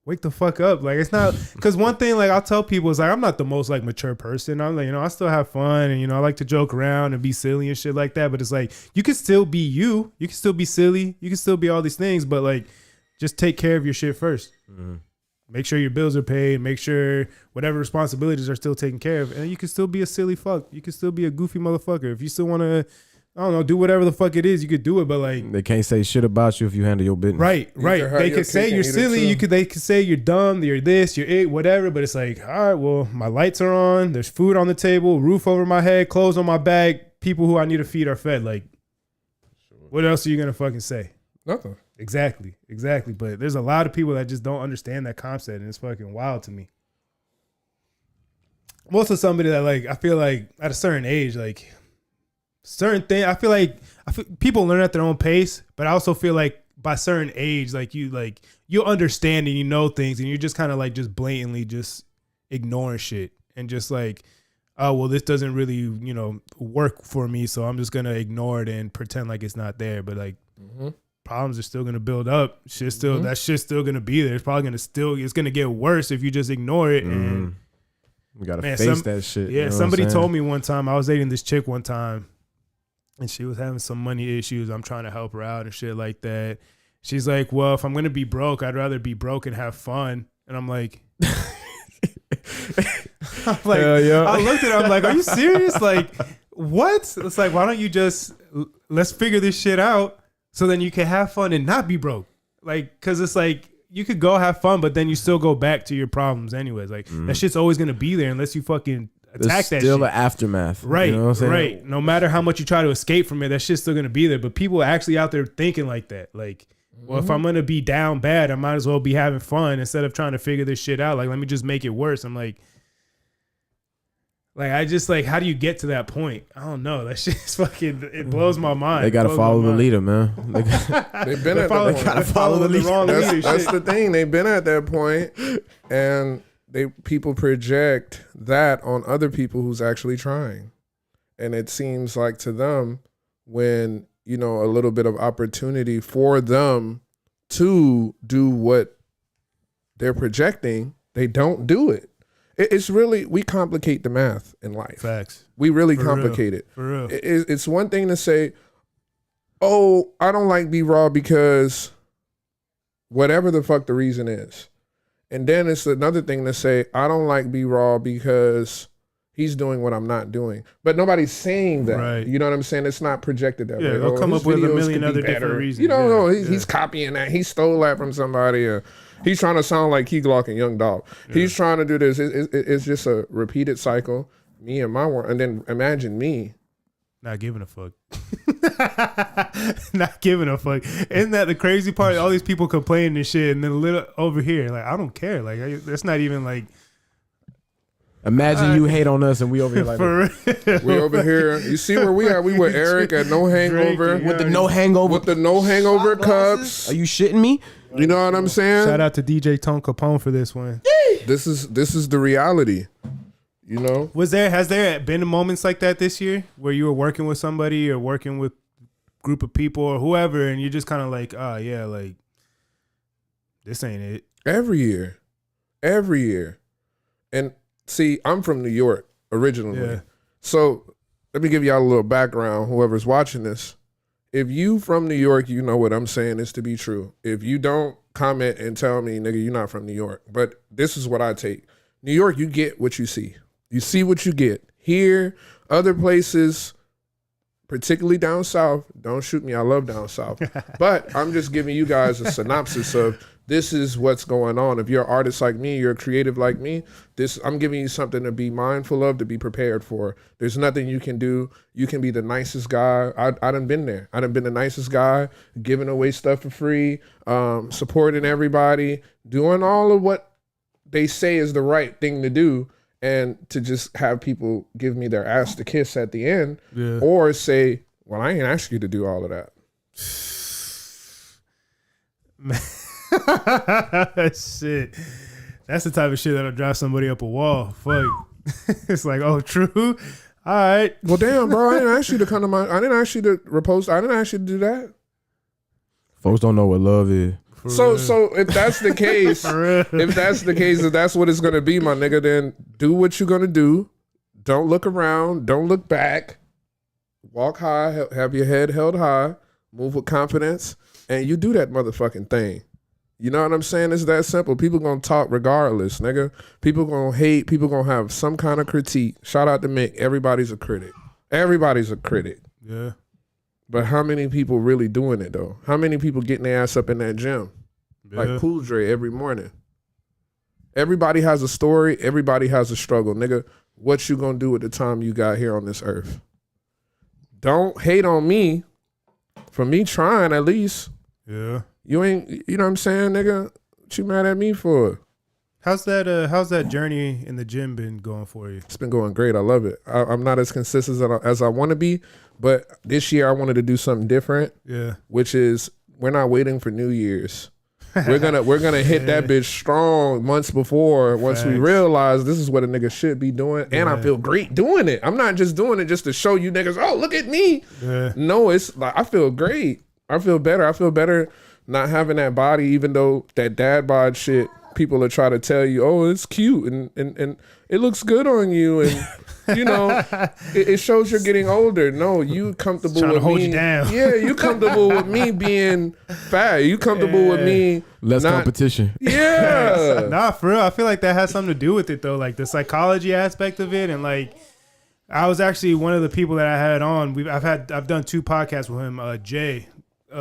wake the fuck up. Like, it's not, because one thing, like, I'll tell people is like, I'm not the most like mature person. I'm like, I still have fun and, I like to joke around and be silly and shit like that. But it's like, you can still be you. You can still be silly. You can still be all these things. But like, just take care of your shit first. Make sure your bills are paid. Make sure whatever responsibilities are still taken care of. And you can still be a silly fuck. You can still be a goofy motherfucker. If you still want to, I don't know, do whatever the fuck it is, you could do it. But like, They can't say shit about you if you handle your business. right. can have They your could say cake you're and eat it silly. too. They could say you're dumb, you're this, you're it, whatever. But it's like, all right, well, my lights are on. There's food on the table, roof over my head, clothes on my back. People who I need to feed are fed. Like, what else are you gonna fucking say? Nothing. Exactly. But there's a lot of people that just don't understand that concept, and it's fucking wild to me. I'm also somebody that like, I feel like at a certain age, like certain thing, I feel people learn at their own pace, but I also feel like by certain age, like you understand and you know things, and you're just kind of like just blatantly just ignoring shit and just like, oh, well, this doesn't really, work for me, so I'm just gonna ignore it and pretend like it's not there. But like, problems are still gonna build up. That shit's still gonna be there. It's probably it's gonna get worse if you just ignore it. And We gotta face that shit. Yeah, you know somebody told me one time, I was dating this chick one time, and she was having some money issues. I'm trying to help her out and shit like that. She's like, well, if I'm gonna be broke, I'd rather be broke and have fun. And I'm like, yeah. I looked at her, I'm like, are you serious? Like, what? It's like, why don't you just let's figure this shit out so then you can have fun and not be broke? Like, cause it's like you could go have fun, but then you still go back to your problems anyways. Like that shit's always gonna be there unless you fucking attack that shit. Still an aftermath. Right, you know what I'm saying? right. No matter how much you try to escape from it, that shit's still gonna be there. But people are actually out there thinking like that. Like, well, if I'm gonna be down bad, I might as well be having fun instead of trying to figure this shit out. Like, let me just make it worse. I'm like I just like, how do you get to that point? I don't know. That shit's fucking, it blows my mind. They gotta follow the leader, man. They've been at that point. Gotta follow the wrong leader. That's the thing. They've been at that point, and people project that on other people who's actually trying, and it seems like to them when a little bit of opportunity for them to do what they're projecting, they don't do it. It's really, we complicate the math in life. Facts. We really complicate it. For real. It's one thing to say, oh, I don't like B-Raw because whatever the fuck the reason is. And then it's another thing to say, I don't like B-Raw because he's doing what I'm not doing. But nobody's saying that. Right. You know what I'm saying? It's not projected that way. They'll come up with a million other different reasons. He's copying that. He stole that from somebody. Or he's trying to sound like Key Glock and Young Dog. Yeah. He's trying to do this. It's just a repeated cycle. Me and my work. And then imagine me. Not giving a fuck. Not giving a fuck. Isn't that the crazy part? All these people complaining and shit. And then a little over here, like, I don't care. Like, that's not even like. Imagine you hate on us and we over here like that. We over here. You see where we are? We with Eric at No Hangover. With the No Hangover. With the No Hangover cups. Are you shitting me? You know what I'm saying? Shout out to DJ Tone Capone for this one. This is the reality. Has there been moments like that this year where you were working with somebody or working with a group of people or whoever and you're just kind of like, oh yeah, like this ain't it? Every year. And see, I'm from New York originally. Yeah. So let me give y'all a little background, whoever's watching this. If you from New York, you know what I'm saying is to be true. If you don't, comment and tell me, nigga, you're not from New York. But this is what I take. New York, you get what you see. You see what you get. Here, other places, particularly down south, don't shoot me, I love down south. But I'm just giving you guys a synopsis of this is what's going on. If you're an artist like me, you're a creative like me, I'm giving you something to be mindful of, to be prepared for. There's nothing you can do. You can be the nicest guy. I done been there. I done been the nicest guy, giving away stuff for free, supporting everybody, doing all of what they say is the right thing to do. And to just have people give me their ass to kiss at the end, or say, well, I ain't asked you to do all of that. Shit. That's the type of shit that'll drive somebody up a wall. Fuck. It's like, oh, true? All right. Well, damn, bro, I didn't ask you to come to I didn't ask you to repost. I didn't ask you to do that. Folks don't know what love is. So if that's the case, if that's what it's gonna be, my nigga, then do what you're gonna do. Don't look around. Don't look back. Walk high. Have your head held high. Move with confidence, and you do that motherfucking thing. You know what I'm saying? It's that simple. People gonna talk regardless, nigga. People gonna hate. People gonna have some kind of critique. Shout out to Mick. Everybody's a critic. Everybody's a critic. Yeah. But how many people really doing it though? How many people getting their ass up in that gym? Yeah. Like Cool Dre every morning. Everybody has a story. Everybody has a struggle. Nigga, what you gonna do with the time you got here on this earth? Don't hate on me for me trying at least. Yeah. You ain't, you know what I'm saying, nigga? What you mad at me for? How's that journey in the gym been going for you? It's been going great. I love it. I'm not as consistent as I want to be, but this year I wanted to do something different. Yeah. Which is, we're not waiting for New Year's. We're gonna hit that bitch strong months before. Once we realize this is what a nigga should be doing, and I feel great doing it. I'm not just doing it just to show you niggas, oh, look at me. Yeah. No, it's like I feel great. I feel better. I feel better not having that body, even though that dad bod shit people will try to tell you, oh, it's cute and it looks good on you, and you know, it shows you're getting older. No, you comfortable trying with to hold me. you down. Yeah, you comfortable with me being fat. You comfortable with me. Less competition. Yeah. Nah, for real. I feel like that has something to do with it though, like the psychology aspect of it, and like I was actually one of the people that I had on. I've done 2 podcasts with him. Jay,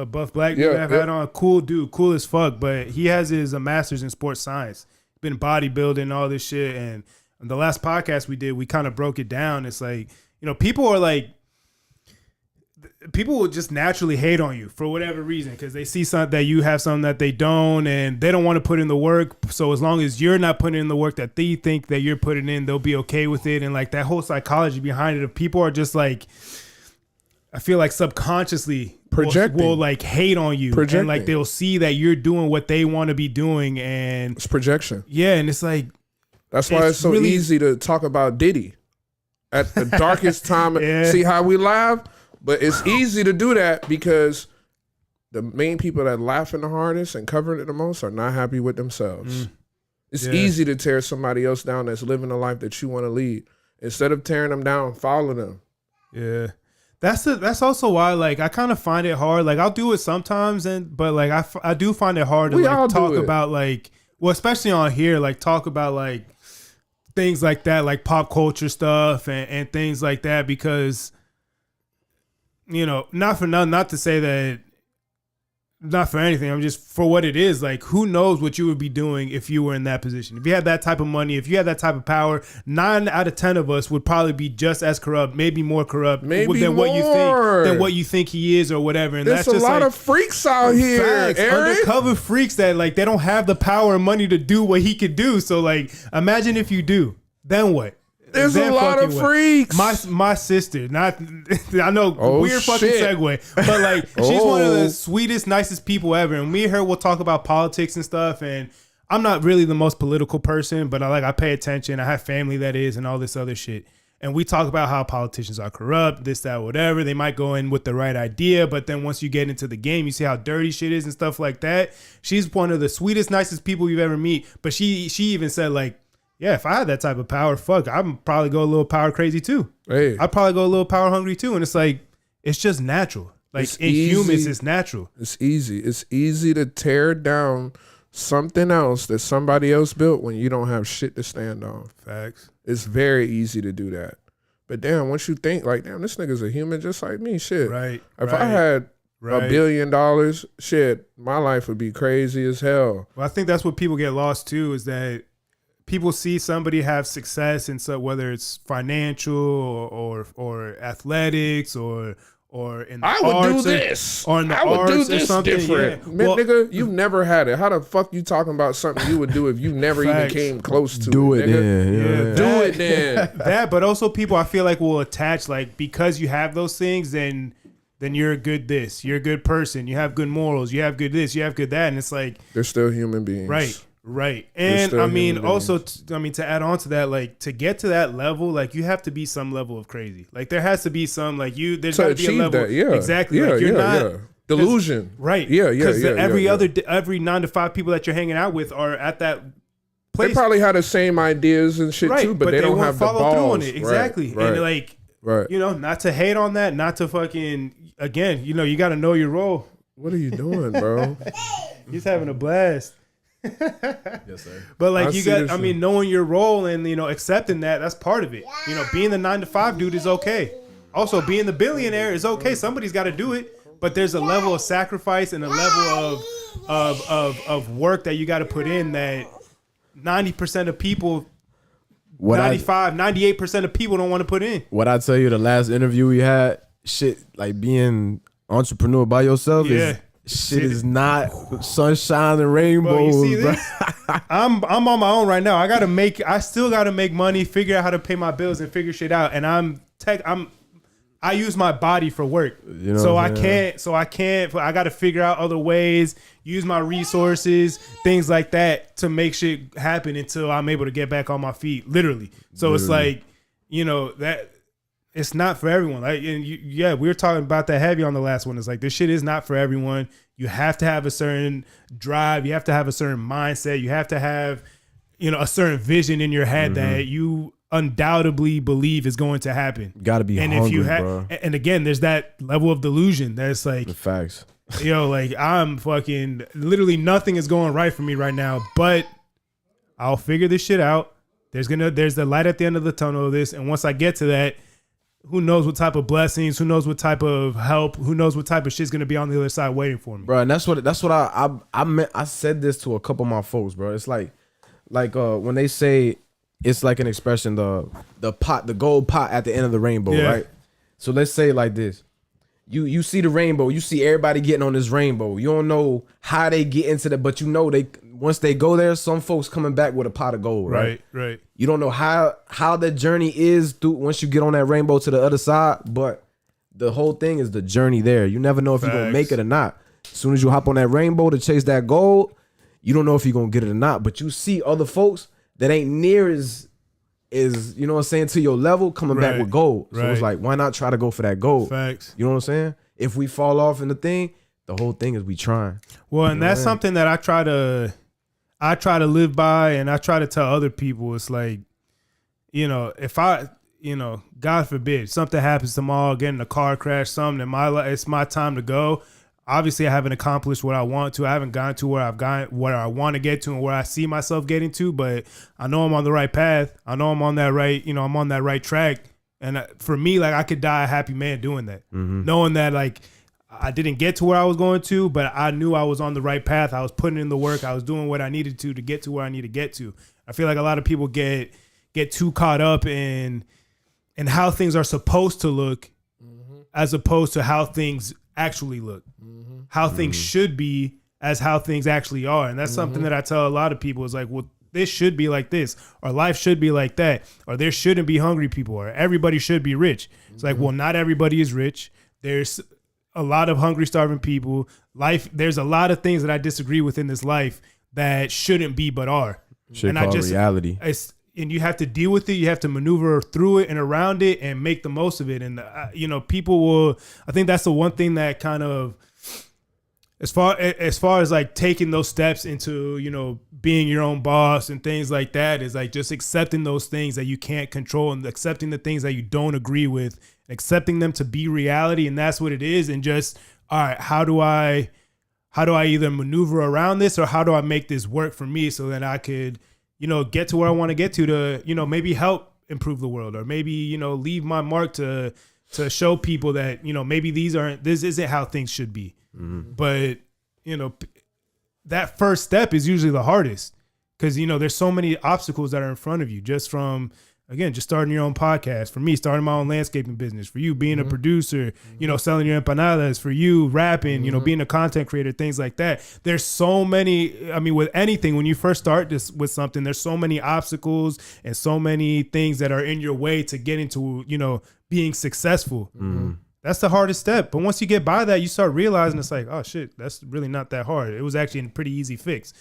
buff black dude. I've had on, cool dude, cool as fuck. But he has his master's in sports science. Been bodybuilding, all this shit, and the last podcast we did, we kind of broke it down. It's like, you know, people will just naturally hate on you for whatever reason because they see something that you have, something that they don't, and they don't want to put in the work. So as long as you're not putting in the work that they think that you're putting in, they'll be okay with it. And like that whole psychology behind it, if people are just like, I feel like subconsciously will like hate on you, and like they'll see that you're doing what they want to be doing, and it's projection. Yeah, and it's like that's why it's so really easy to talk about Diddy at the darkest time. See how we laugh, but it's easy to do that because the main people that laughing the hardest and covering it the most are not happy with themselves. It's easy to tear somebody else down that's living the life that you want to lead. Instead of tearing them down, follow them. Yeah. That's also why, like, I kind of find it hard. Like, I'll do it sometimes, but like I do find it hard to like talk about like, well, especially on here, like talk about like things like that, like pop culture stuff and things like that, because, you know, not to say that, not for anything, I'm just for what it is. Like, who knows what you would be doing if you were in that position? If you had that type of money, if you had that type of power, 9 out of 10 of us would probably be just as corrupt, maybe more corrupt than what you think he is or whatever. And there's that's just a lot of freaks out here, undercover freaks that like they don't have the power and money to do what he could do. So like, imagine if you do, then what? There's a lot of freaks. My sister, I know, weird fucking segue, but like she's one of the sweetest, nicest people ever. And me and her will talk about politics and stuff. And I'm not really the most political person, but I pay attention. I have family that is, and all this other shit. And we talk about how politicians are corrupt, this, that, whatever. They might go in with the right idea, but then once you get into the game, you see how dirty shit is and stuff like that. She's one of the sweetest, nicest people you've ever meet. But she even said like, yeah, if I had that type of power, fuck, I'd probably go a little power crazy too. Hey. I'd probably go a little power hungry too. And it's like, it's just natural. Like in humans, it's natural. It's easy. It's easy to tear down something else that somebody else built when you don't have shit to stand on. Facts. It's very easy to do that. But damn, once you think like, damn, this nigga's a human just like me, shit. Right. If I had $1 billion, shit, my life would be crazy as hell. Well, I think that's what people get lost too, is that people see somebody have success, and so whether it's financial or athletics or in the I would arts do this, or in the I would arts do or this something. different. Yeah. Man, Well, nigga, you've never had it. How the fuck you talking about something you would do if you never even came close to do it? Nigga? Yeah. Do it then. That, but also people I feel like will attach, like, because you have those things, then you're a good this, you're a good person, you have good morals, you have good this, you have good that, and it's like they're still human beings, right. And I mean, also, to add on to that, like, to get to that level, like, you have to be some level of crazy. Like, there has to be some, like, there's got to be a level. That, yeah. Exactly. Yeah, like, you're not. Delusion. Right. Yeah. Because every 9 to 5 people that you're hanging out with are at that place. They probably had the same ideas and shit too, but they don't have the balls. Follow through on it. Exactly. Right. And like, you know, not to hate on that, not to fucking, again, you know, you got to know your role. What are you doing, bro? He's having a blast. Yes, sir. But like, knowing your role and, you know, accepting that's part of it. You know, being the 9 to 5 dude is okay. Also, being the billionaire is okay. Somebody's got to do it. But there's a level of sacrifice and a level of work that you got to put in that 90% of people, 98% of people don't want to put in. What I tell you, the last interview we had, shit, like being entrepreneur by yourself is not sunshine and rainbows. Bro, you see this? I'm on my own right now. I still gotta make money, figure out how to pay my bills and figure shit out. And I use my body for work. You know, I gotta figure out other ways, use my resources, things like that to make shit happen until I'm able to get back on my feet, literally. So it's like, you know, it's not for everyone. Like, and yeah, we were talking about that heavy on the last one. It's like, this shit is not for everyone. You have to have a certain drive. You have to have a certain mindset. You have to have, a certain vision in your head that you undoubtedly believe is going to happen. Got to be and hungry, if you bro. And again, there's that level of delusion that's like, The facts. like I'm fucking literally nothing is going right for me right now, but I'll figure this shit out. There's the light at the end of the tunnel of this, and once I get to that, who knows what type of blessings, who knows what type of help, who knows what type of shit's gonna be on the other side waiting for me, Bro. And that's what I meant. I said this to a couple of my folks, bro. It's like when they say it's like an expression, the gold pot at the end of the rainbow, right? So let's say it like this. You see the rainbow, you see everybody getting on this rainbow. You don't know how they get into that, but once they go there, some folks coming back with a pot of gold, right? Right. You don't know how the journey is through once you get on that rainbow to the other side, but the whole thing is the journey there. You never know if you're gonna make it or not. As soon as you hop on that rainbow to chase that gold, you don't know if you're gonna get it or not. But you see other folks that ain't near as you know what I'm saying, to your level coming back with gold. So it's like, why not try to go for that gold? Facts. You know what I'm saying? If we fall off in the thing, the whole thing is we trying. Well, and that's something that I try to live by, and I try to tell other people. It's like, if I, God forbid, something happens tomorrow, get in a car crash, something in my life, it's my time to go. Obviously, I haven't accomplished what I want to. I haven't gotten to where I want to get to, and where I see myself getting to. But I know I'm on the right path. I know I'm on that right. I'm on that right track. And for me, like, I could die a happy man doing that, knowing that, like, I didn't get to where I was going to, but I knew I was on the right path. I was putting in the work. I was doing what I needed to get to where I need to get to. I feel like a lot of people get too caught up in how things are supposed to look, as opposed to how things actually look, how things should be as how things actually are. And that's something that I tell a lot of people is like, well, this should be like this, or life should be like that, or there shouldn't be hungry people, or everybody should be rich. It's like, well, not everybody is rich. There's a lot of hungry, starving people. There's a lot of things that I disagree with in this life that shouldn't be but are. Shit and called reality. And you have to deal with it. You have to maneuver through it and around it and make the most of it. And people will. I think that's the one thing that kind of, as far as like taking those steps into being your own boss and things like that, is like just accepting those things that you can't control, and accepting the things that you don't agree with, accepting them to be reality, and that's what it is. And just, all right, how do I either maneuver around this, or how do I make this work for me so that I could get to where I want to get to maybe help improve the world, or maybe leave my mark to show people that maybe this isn't how things should be. But that first step is usually the hardest, because there's so many obstacles that are in front of you, just from, again, just starting your own podcast. For me, starting my own landscaping business. For you, being a producer, selling your empanadas. For you, rapping, being a content creator, things like that. There's so many, with anything, when you first start this with something, there's so many obstacles and so many things that are in your way to get into, being successful. That's the hardest step. But once you get by that, you start realizing it's like, oh shit, that's really not that hard. It was actually a pretty easy fix.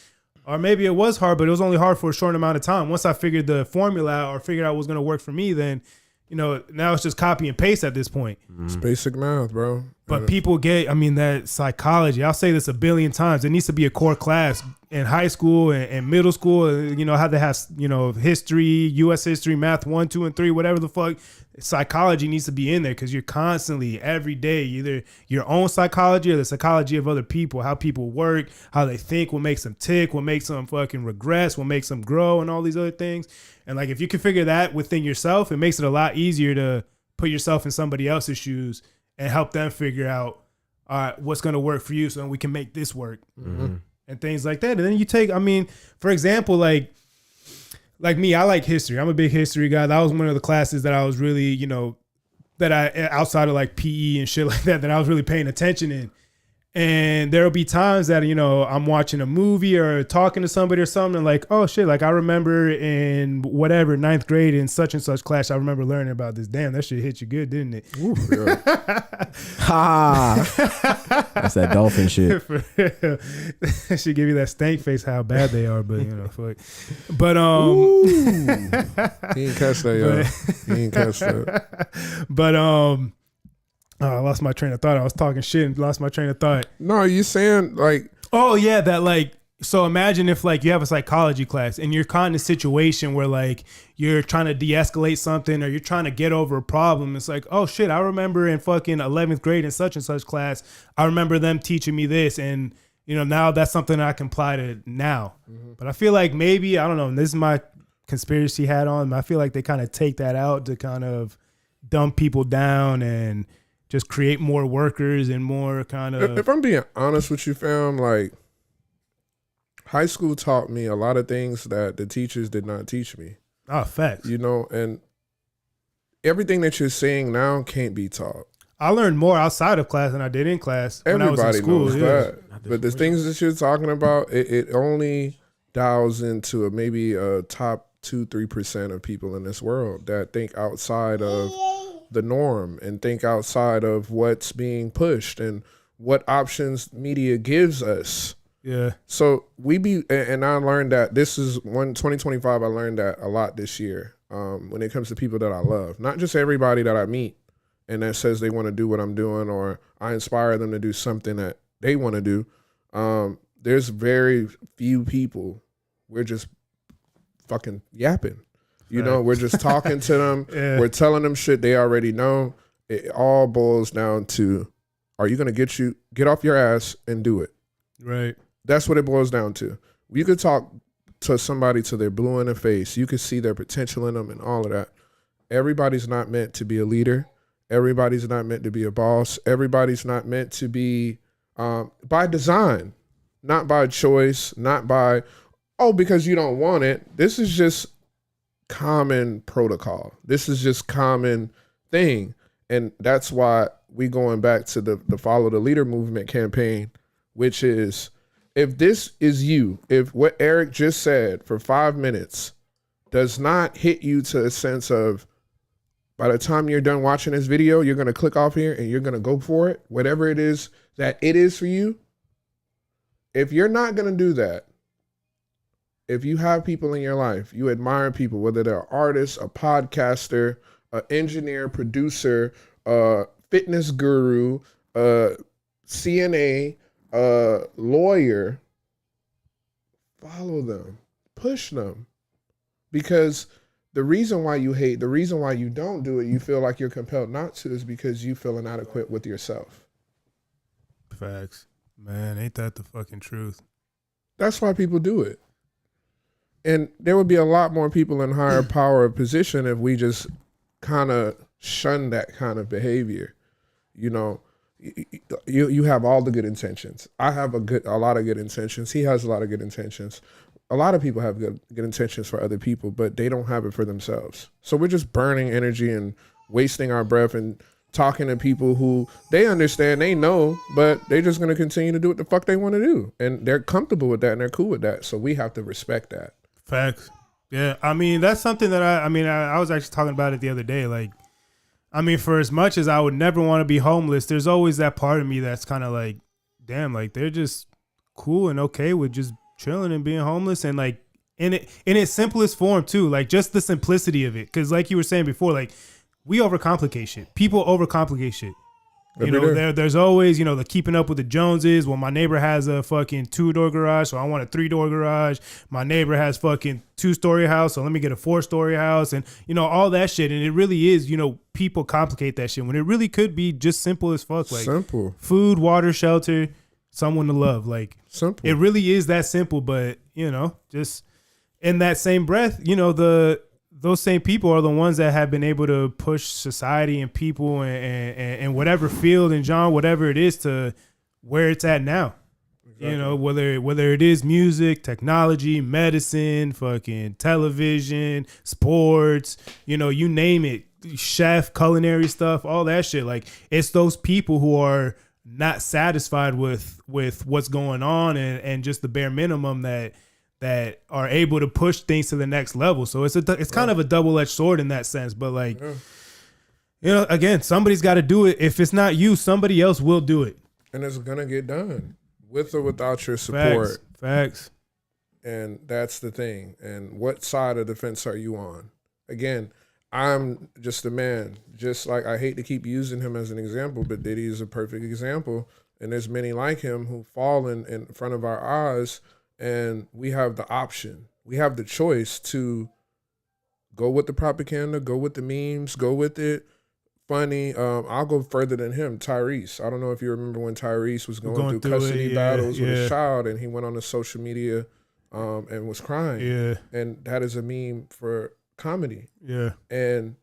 Or maybe it was hard, but it was only hard for a short amount of time. Once I figured the formula out, or figured out what was going to work for me, then, now it's just copy and paste at this point. It's basic math, bro. But people get, that psychology. I'll say this a billion times. It needs to be a core class in high school and middle school. How they have, history, U.S. history, math 1, 2, and 3, whatever the fuck. Psychology needs to be in there, because you're constantly, every day, either your own psychology or the psychology of other people, how people work, how they think, what makes them tick, what makes them fucking regress, what makes them grow, and all these other things. And like, if you can figure that within yourself, it makes it a lot easier to put yourself in somebody else's shoes and help them figure out, all right, what's going to work for you, so we can make this work, and things like that. And then you take, for example, like me, I like history. I'm a big history guy. That was one of the classes that I was really, that I, outside of like PE and shit like that I was really paying attention in. And there'll be times that, you know, I'm watching a movie or talking to somebody or something, and like, oh shit, like I remember in whatever 9th grade in such and such class, I remember learning about this. Damn, that shit hit you good, didn't it? Ooh, yeah. That's that dolphin shit. For real. That should give you that stank face how bad they are, but you know, fuck. But He ain't catch that, y'all. He ain't catch that. But I lost my train of thought. I was talking shit and lost my train of thought. No, you saying like, Oh yeah, that like, so imagine if like you have a psychology class and you're caught in a situation where like you're trying to de-escalate something or you're trying to get over a problem. It's like, oh shit, I remember in fucking 11th grade in such and such class, I remember them teaching me this, and you know, now that's something I can apply to now. Mm-hmm. But I feel like maybe, I don't know, and this is my conspiracy hat on, I feel like they kind of take that out to kind of dumb people down and just create more workers and more kind of. If I'm being honest with you, fam, like high school taught me a lot of things that the teachers did not teach me. Oh, facts. You know, and everything that you're saying now can't be taught. I learned more outside of class than I did in class when I was in school. Knows that. But the things that you're talking about, it only dials into maybe a top 2-3% of people in this world that think outside of the norm and think outside of what's being pushed and what options media gives us. Yeah. So and I learned that 2025, I learned that a lot this year when it comes to people that I love. Not just everybody that I meet and that says they want to do what I'm doing or I inspire them to do something that they want to do. There's very few people. We're just fucking yapping. You know, we're just talking to them. Yeah. We're telling them shit they already know. It all boils down to, are you going to get off your ass and do it? Right. That's what it boils down to. You could talk to somebody till they're blue in the face. You could see their potential in them and all of that. Everybody's not meant to be a leader. Everybody's not meant to be a boss. Everybody's not meant to be by design, not by choice, not by, because you don't want it. This is just common protocol. This is just common thing. And that's why we going back to the Follow the Leader movement campaign, which is, if this is you, if what Eric just said for 5 minutes does not hit you to a sense of, by the time you're done watching this video, you're going to click off here and you're going to go for it, whatever it is that it is for you. If you're not going to do that, if you have people in your life, you admire people, whether they're artists, a podcaster, an engineer, producer, a fitness guru, a CNA, a lawyer, follow them, push them. Because the reason why you hate, the reason why you don't do it, you feel like you're compelled not to, is because you feel inadequate with yourself. Facts. Man, ain't that the fucking truth? That's why people do it. And there would be a lot more people in higher power position if we just kind of shun that kind of behavior. You know, you have all the good intentions. I have a lot of good intentions. He has a lot of good intentions. A lot of people have good intentions for other people, but they don't have it for themselves. So we're just burning energy and wasting our breath and talking to people who they understand, they know, but they're just going to continue to do what the fuck they want to do. And they're comfortable with that and they're cool with that. So we have to respect that. Facts. Yeah. I mean, that's something that I was actually talking about it the other day. Like, I mean, for as much as I would never want to be homeless, there's always that part of me that's kind of like, damn, like they're just cool and okay with just chilling and being homeless, and like in its simplest form too, like just the simplicity of it. Cause like you were saying before, like we overcomplicate shit. People overcomplicate shit. You know, there's always, you know, the keeping up with the Joneses. Well, my neighbor has a fucking 2-door garage, so I want a 3-door garage. My neighbor has fucking 2-story house, so let me get a 4-story house, and you know, all that shit. And it really is, you know, people complicate that shit when it really could be just simple as fuck. Like simple. Food, water, shelter, someone to love. Like simple. It really is that simple. But you know, just in that same breath, you know, those same people are the ones that have been able to push society and people and whatever field and genre, whatever it is, to where it's at now. Exactly. You know, whether it is music, technology, medicine, fucking television, sports, you know, you name it, chef, culinary stuff, all that shit. Like, it's those people who are not satisfied with what's going on and just the bare minimum that are able to push things to the next level. So it's kind of a double-edged sword in that sense. But like, you know, again, somebody's got to do it. If it's not you, somebody else will do it. And it's gonna get done with or without your support. Facts. And that's the thing. And what side of the fence are you on? Again, I'm just a man. Just like I hate to keep using him as an example, but Diddy is a perfect example. And there's many like him who fall in front of our eyes. And we have the option. We have the choice to go with the propaganda, go with the memes, go with it. Funny. I'll go further than him. Tyrese. I don't know if you remember when Tyrese was going through custody battles with his child, and he went on the social media and was crying. Yeah. And that is a meme for comedy. Yeah. And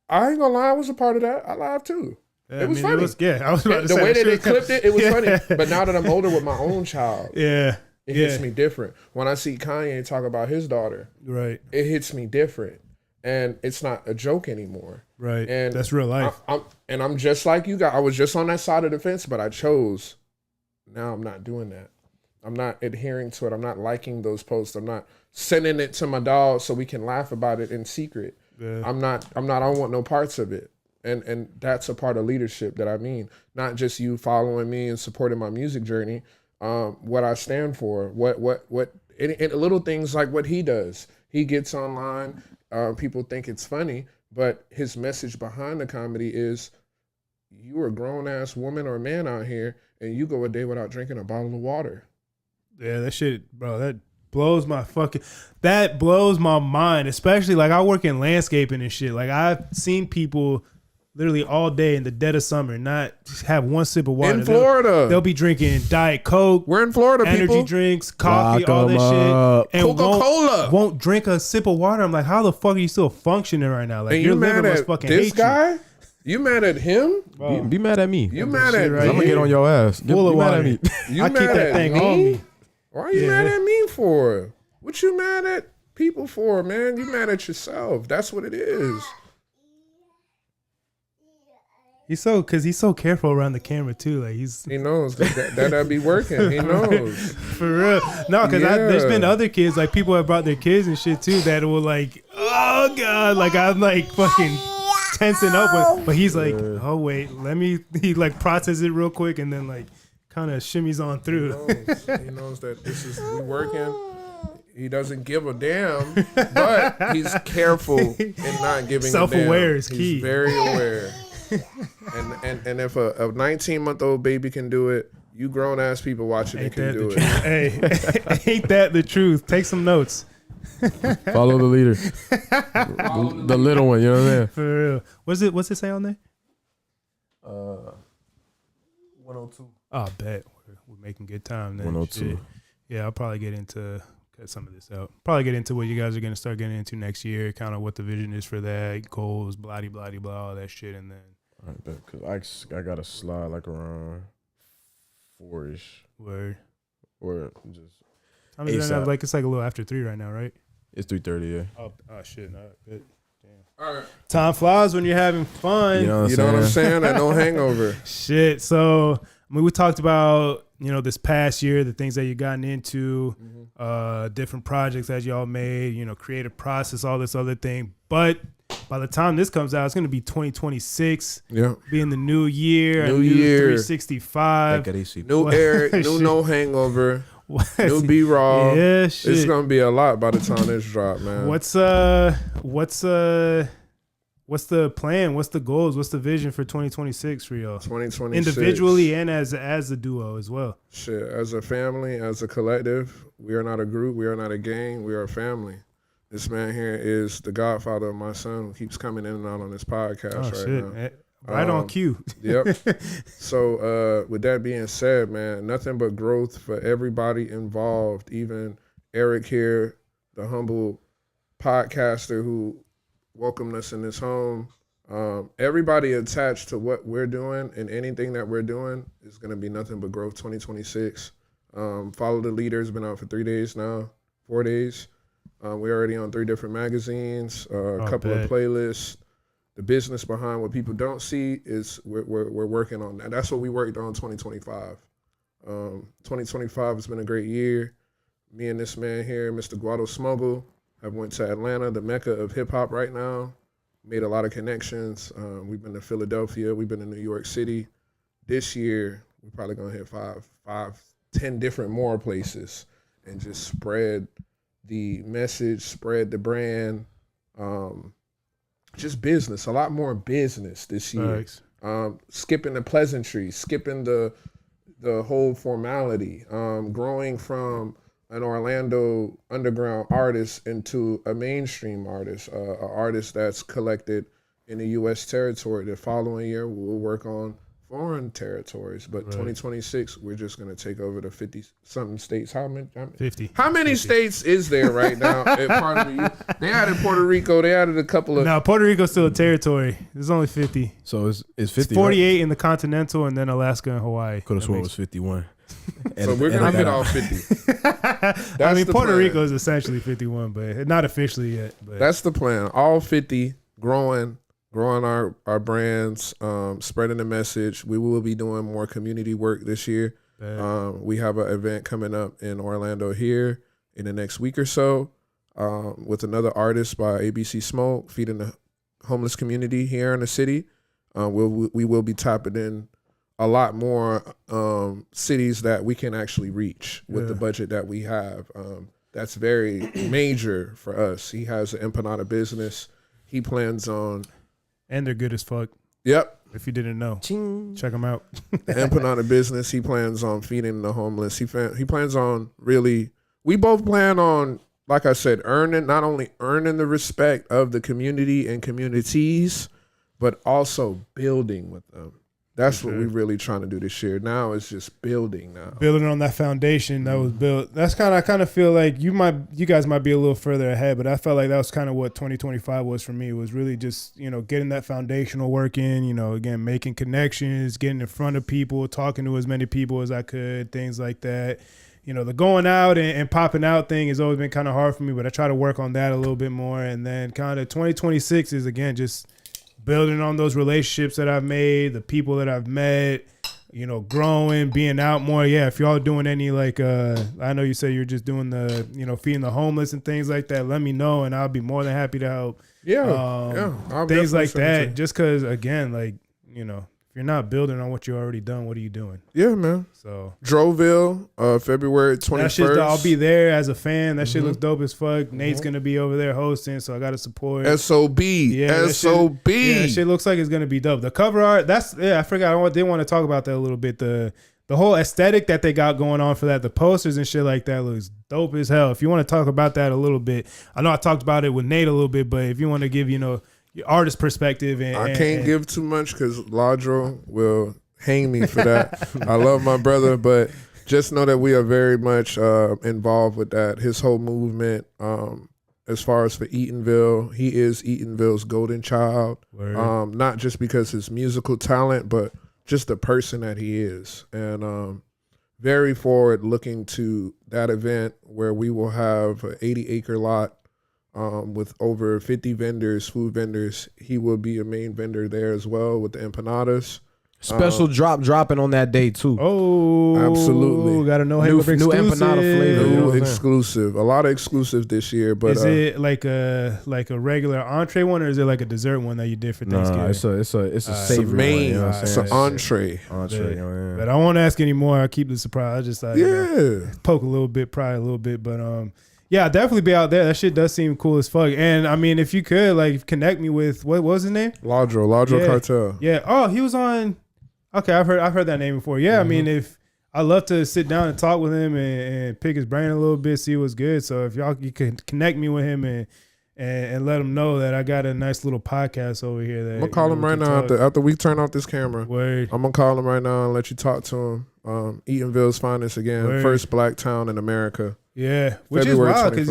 I ain't gonna lie, I was a part of that. I laughed too. Yeah, it was funny. I was about to say the way that they clipped it was funny. But now that I'm older with my own child, it hits me different. When I see Kanye talk about his daughter, right, it hits me different. And it's not a joke anymore. Right. And that's real life. I'm just like you guys. I was just on that side of the fence, but I chose. Now I'm not doing that. I'm not adhering to it. I'm not liking those posts. I'm not sending it to my dog so we can laugh about it in secret. Yeah. I don't want no parts of it. And that's a part of leadership that I mean. Not just you following me and supporting my music journey. What I stand for, and little things like what he does. He gets online. People think it's funny, but his message behind the comedy is, you are a grown-ass woman or man out here, and you go a day without drinking a bottle of water. Yeah, that shit, bro, that blows my mind, especially, like, I work in landscaping and shit. Like, I've seen people literally all day in the dead of summer not have one sip of water. In Florida. They'll be drinking Diet Coke. We're in Florida, energy people. drinks, coffee, all this shit. And Coca-Cola. Won't drink a sip of water. I'm like, how the fuck are you still functioning right now? Like, your liver must fucking hate this guy? You mad at him? Be mad at me. You mad at me? I'm gonna get on your ass. Full of water. Mad at me. I keep that thing on me. Why are you mad at me for? What you mad at people for, man? You mad at yourself. That's what it is. He's so careful around the camera too. Like he knows that'll be working. He knows. For real. No, because there's been other kids, like people have brought their kids and shit too that will like, oh God, like I'm like fucking tensing up with, but he's like, oh wait, he like process it real quick and then like kind of shimmies on through. He knows that we working. He doesn't give a damn, but he's careful in not giving a damn. Self-aware is key. He's very aware. And if a 19-month-old baby can do it, you grown ass people watching it can do it. Hey, ain't that the truth? Take some notes. Follow the leader. The little one, you know what I'm saying? For real. What's it say on there? 102. Oh, bet. We're making good time then. 102. Shit. Yeah, I'll probably cut some of this out. Probably get into what you guys are going to start getting into next year, kind of what the vision is for that, goals, blah, blah, blah, blah, all that shit. And then. All right, bet. Because I got to slide like around 4-ish. Word. Or just. I mean, it's like a little after 3 right now, right? It's 3:30, yeah. Oh shit. No, damn. All right. Time flies when you're having fun. You know what I'm saying? I know hangover. Shit. So, I mean, we talked about, this past year, the things that you've gotten into, different projects that y'all made, creative process, all this other thing. But by the time this comes out, it's going to be 2026. Yeah. Being the new year. New year. 365. New Eric, new No Hangover. New B-Raw. Yeah, shit. It's going to be a lot by the time this drop, man. What's the plan? What's the goals? What's the vision for 2026 for y'all? 2026. Individually and as a duo as well. Shit, as a family, as a collective, we are not a group. We are not a gang. We are a family. This man here is the godfather of my son who keeps coming in and out on this podcast now. Right on cue. Yep. So with that being said, man, nothing but growth for everybody involved. Even Eric here, the humble podcaster who welcomed us in his home. Everybody attached to what we're doing and anything that we're doing is going to be nothing but growth 2026. Follow the Leader has been out for 3 days now, 4 days. We're already on 3 different magazines, a couple of playlists. the business behind what people don't see is we're working on that. That's what we worked on 2025. 2025 has been a great year. Me and this man here, Mr. Guado Smuggle, have went to Atlanta, the mecca of hip hop right now. Made a lot of connections. We've been to Philadelphia. We've been to New York City. This year, we're probably gonna hit 10 different more places and just spread the message, spread the brand. Just business, a lot more business this year. Thanks. Skipping the pleasantries, skipping the whole formality, growing from an Orlando underground artist into a mainstream artist, an artist that's collected in the U.S. territory. The following year, we'll work on foreign territories. But 2026, we're just going to take over the 50-something states. How many? 50. How many 50. states is there right now? Part of the, they added Puerto Rico. They added a couple of. Now, Puerto Rico's still a territory. There's only 50. So it's 50. It's 48 in the continental and then Alaska and Hawaii. Could have sworn it was 51. So we're going to hit all 50. I mean, Puerto plan. Rico is essentially 51, but not officially yet. But That's the plan. All 50, growing our brands, spreading the message. We will be doing more community work this year. We have an event coming up in Orlando here in the next week or so with another artist by ABC Smoke, feeding the homeless community here in the city. We will be tapping in a lot more cities that we can actually reach with the budget that we have. That's very major for us. He has an empanada business. He plans on... And they're good as fuck. Yep. If you didn't know, check them out. The empanada business, he plans on feeding the homeless. He plans on really... We both plan on, like I said, not only earning the respect of the community and communities, but also building with them. That's what we're really trying to do this year. Now it's just building now. Building on that foundation that was built. That's I kind of feel like you guys might be a little further ahead, but I felt like that was kind of what 2025 was for me. It was really just, getting that foundational work in, again, making connections, getting in front of people, talking to as many people as I could, things like that. The going out and popping out thing has always been kind of hard for me, but I try to work on that a little bit more. And then kind of 2026 is, again, just building on those relationships that I've made, the people that I've met, growing, being out more. Yeah, if y'all doing any I know you say you're just doing the, feeding the homeless and things like that, let me know and I'll be more than happy to help. I'll things like that. Just because, again, if you're not building on what you already done, what are you doing? Yeah, man. So Droville, February 21st. That shit, I'll be there as a fan. That shit looks dope as fuck. Nate's gonna be over there hosting, so I gotta support. SOB. Yeah, SOB. That shit looks like it's gonna be dope. The cover art, I forgot. I did want to talk about that a little bit. The whole aesthetic that they got going on for that, the posters and shit like that looks dope as hell. If you want to talk about that a little bit, I know I talked about it with Nate a little bit, but if you want to give your artist perspective, I can't give too much because Ladro will hang me for that. I love my brother, but just know that we are very much involved with that. His whole movement, as far as for Eatonville, he is Eatonville's golden child. Not just because his musical talent, but just the person that he is. And very forward looking to that event where we will have an 80-acre lot with over 50 vendors, food vendors. He will be a main vendor there as well with the empanadas. Special dropping on that day too. Oh, absolutely! Got to know new empanada flavor. New exclusive. A lot of exclusives this year. But is it like a regular entree one, or is it like a dessert one that you did for Thanksgiving? It's a savory main. one, it's an entree. But I won't ask anymore. I keep the surprise. I just thought, poke a little bit, pry a little bit, but yeah, definitely be out there. That shit does seem cool as fuck. And I mean, if you could connect me with what was his name? Ladro Cartel. Yeah. Oh, he was on. Okay, I've heard that name before. Yeah, I mean, if I love to sit down and talk with him and pick his brain a little bit, see what's good. So if you can connect me with him and let him know that I got a nice little podcast over here. That I'm gonna call him right now after we turn off this camera. Word. I'm gonna call him right now and let you talk to him. Eatonville's finest again, first black town in America. Yeah, which February is wild because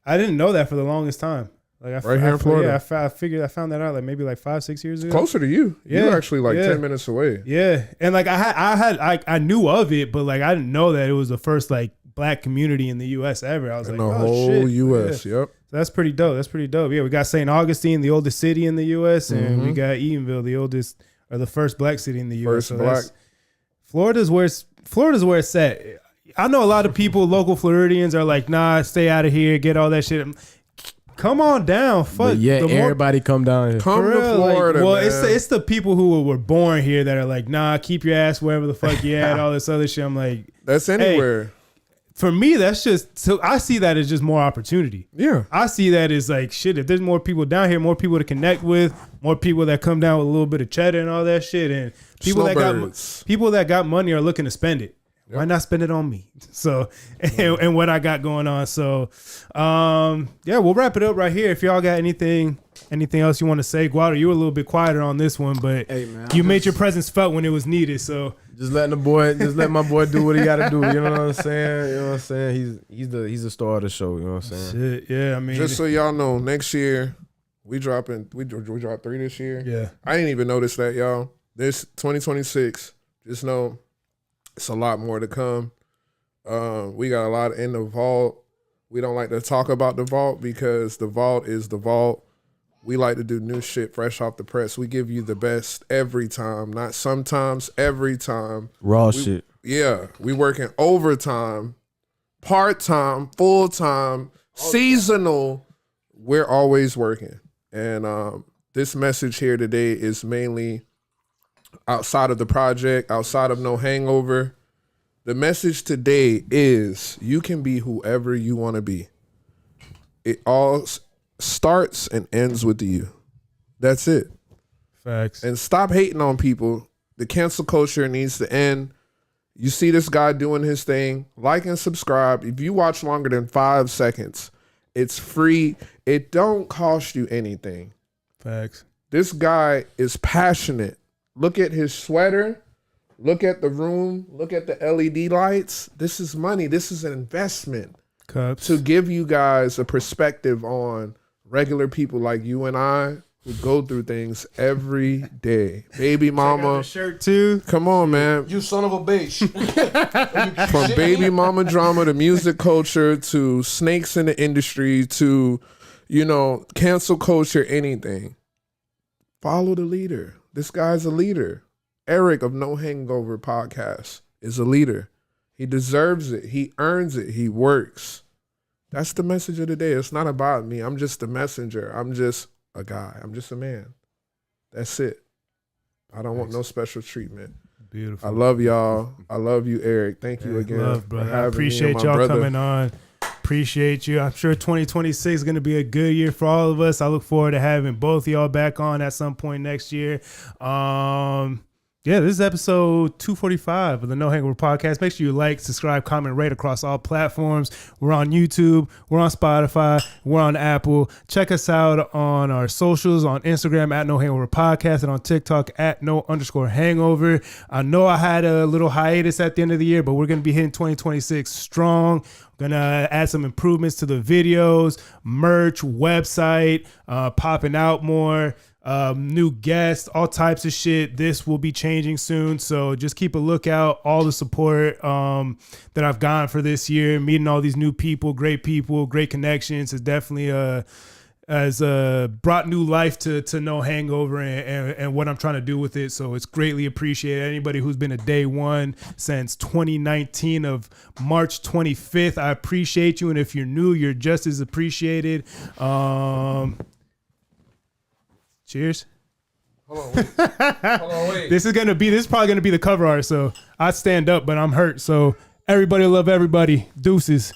I didn't know that for the longest time. Like right here in Florida. Yeah, I found that out maybe 5-6 years ago. Closer to you. Yeah. You're actually 10 minutes away. Yeah. And I knew of it, but I didn't know that it was the first black community in the U.S. ever. I was In like, the oh, whole shit. U.S. Yeah. Yep. So that's pretty dope. That's pretty dope. Yeah, we got St. Augustine, the oldest city in the U.S., and we Mhm. got Eatonville, the oldest or the first black city in the U.S. First So black. Florida's where it's at. I know a lot of people, local Floridians, are like, nah, stay out of here, get all that shit. Come on down. Fuck. But yeah, the more- everybody come down here. Come For to real, like, Florida, well, man. it's the people who were born here that are like, nah, keep your ass wherever the fuck you at, all this other shit. I'm like, That's anywhere. for me, that's just, so I see that as just more opportunity. Yeah. I see that as like, shit, if there's more people down here, more people to connect with, more people that come down with a little bit of cheddar and all that shit, and people Snowbirds. that got money are looking to spend it. Why not spend it on me? So, and what I got going on. So, yeah, we'll wrap it up right here. If y'all got anything else you want to say, Guado, you were a little bit quieter on this one, but Hey, man, you made your presence felt when it was needed. So Just let my boy do what he got to do. You know what I'm saying? You know what I'm saying? He's the star of the show. You know what I'm saying? shit, yeah, I mean, Just so y'all know, next year we drop 3 this year. yeah, I didn't even notice that, y'all. This 2026, just know it's a lot more to come. We got a lot in the vault. We don't like to talk about the vault because the vault is the vault. We like to do new shit fresh off the press. We give you the best every time, not sometimes, every time. Raw shit. Yeah, we working overtime, part-time, full-time, seasonal. We're always working. And this message here today is mainly outside of the project, outside of No Hangover. The message today is you can be whoever you want to be. It all starts and ends with you. That's it. facts. And stop hating on people. The cancel culture needs to end. You see this guy doing his thing. Like and subscribe. If you watch longer than 5 seconds, it's free. It don't cost you anything. Facts. This guy is passionate. Look at his sweater. Look at the room. Look at the LED lights. This is money. This is an investment Cups. to give you guys a perspective on regular people like you and I who go through things every day. Baby Check out mama. the shirt too. Come on, man. You son of a bitch. From baby mama drama to music culture to snakes in the industry to, cancel culture, anything. Follow the leader. This guy's a leader. Eric of No Hangover podcast is a leader. He deserves it. He earns it. He works. That's the message of the day. It's not about me. I'm just a messenger. I'm just a guy. I'm just a man. That's it. I don't want no special treatment. Beautiful. I love y'all. I love you, Eric. Thank you again. Love, for brother. I having me and appreciate my y'all brother. coming on. Appreciate you. I'm sure 2026 is going to be a good year for all of us. I look forward to having both of y'all back on at some point next year. Yeah, this is episode 245 of the No Hangover podcast. Make sure you like, subscribe, comment, rate across all platforms. We're on YouTube. We're on Spotify. We're on Apple. Check us out on our socials, on Instagram at No Hangover Podcast and on TikTok at No_Hangover. I know I had a little hiatus at the end of the year, but we're going to be hitting 2026 strong. Gonna add some improvements to the videos, merch, website, popping out more. New guests, all types of shit. This will be changing soon, so just keep a lookout. All the support that I've gotten for this year, meeting all these new people, great connections, has definitely has brought new life to No Hangover and what I'm trying to do with it. So it's greatly appreciated. Anybody who's been a day one since 2019 of March 25th, I appreciate you. And if you're new, you're just as appreciated. Cheers. Hold on, wait. This is probably gonna be the cover art. So I stand up, but I'm hurt. So everybody love everybody. Deuces.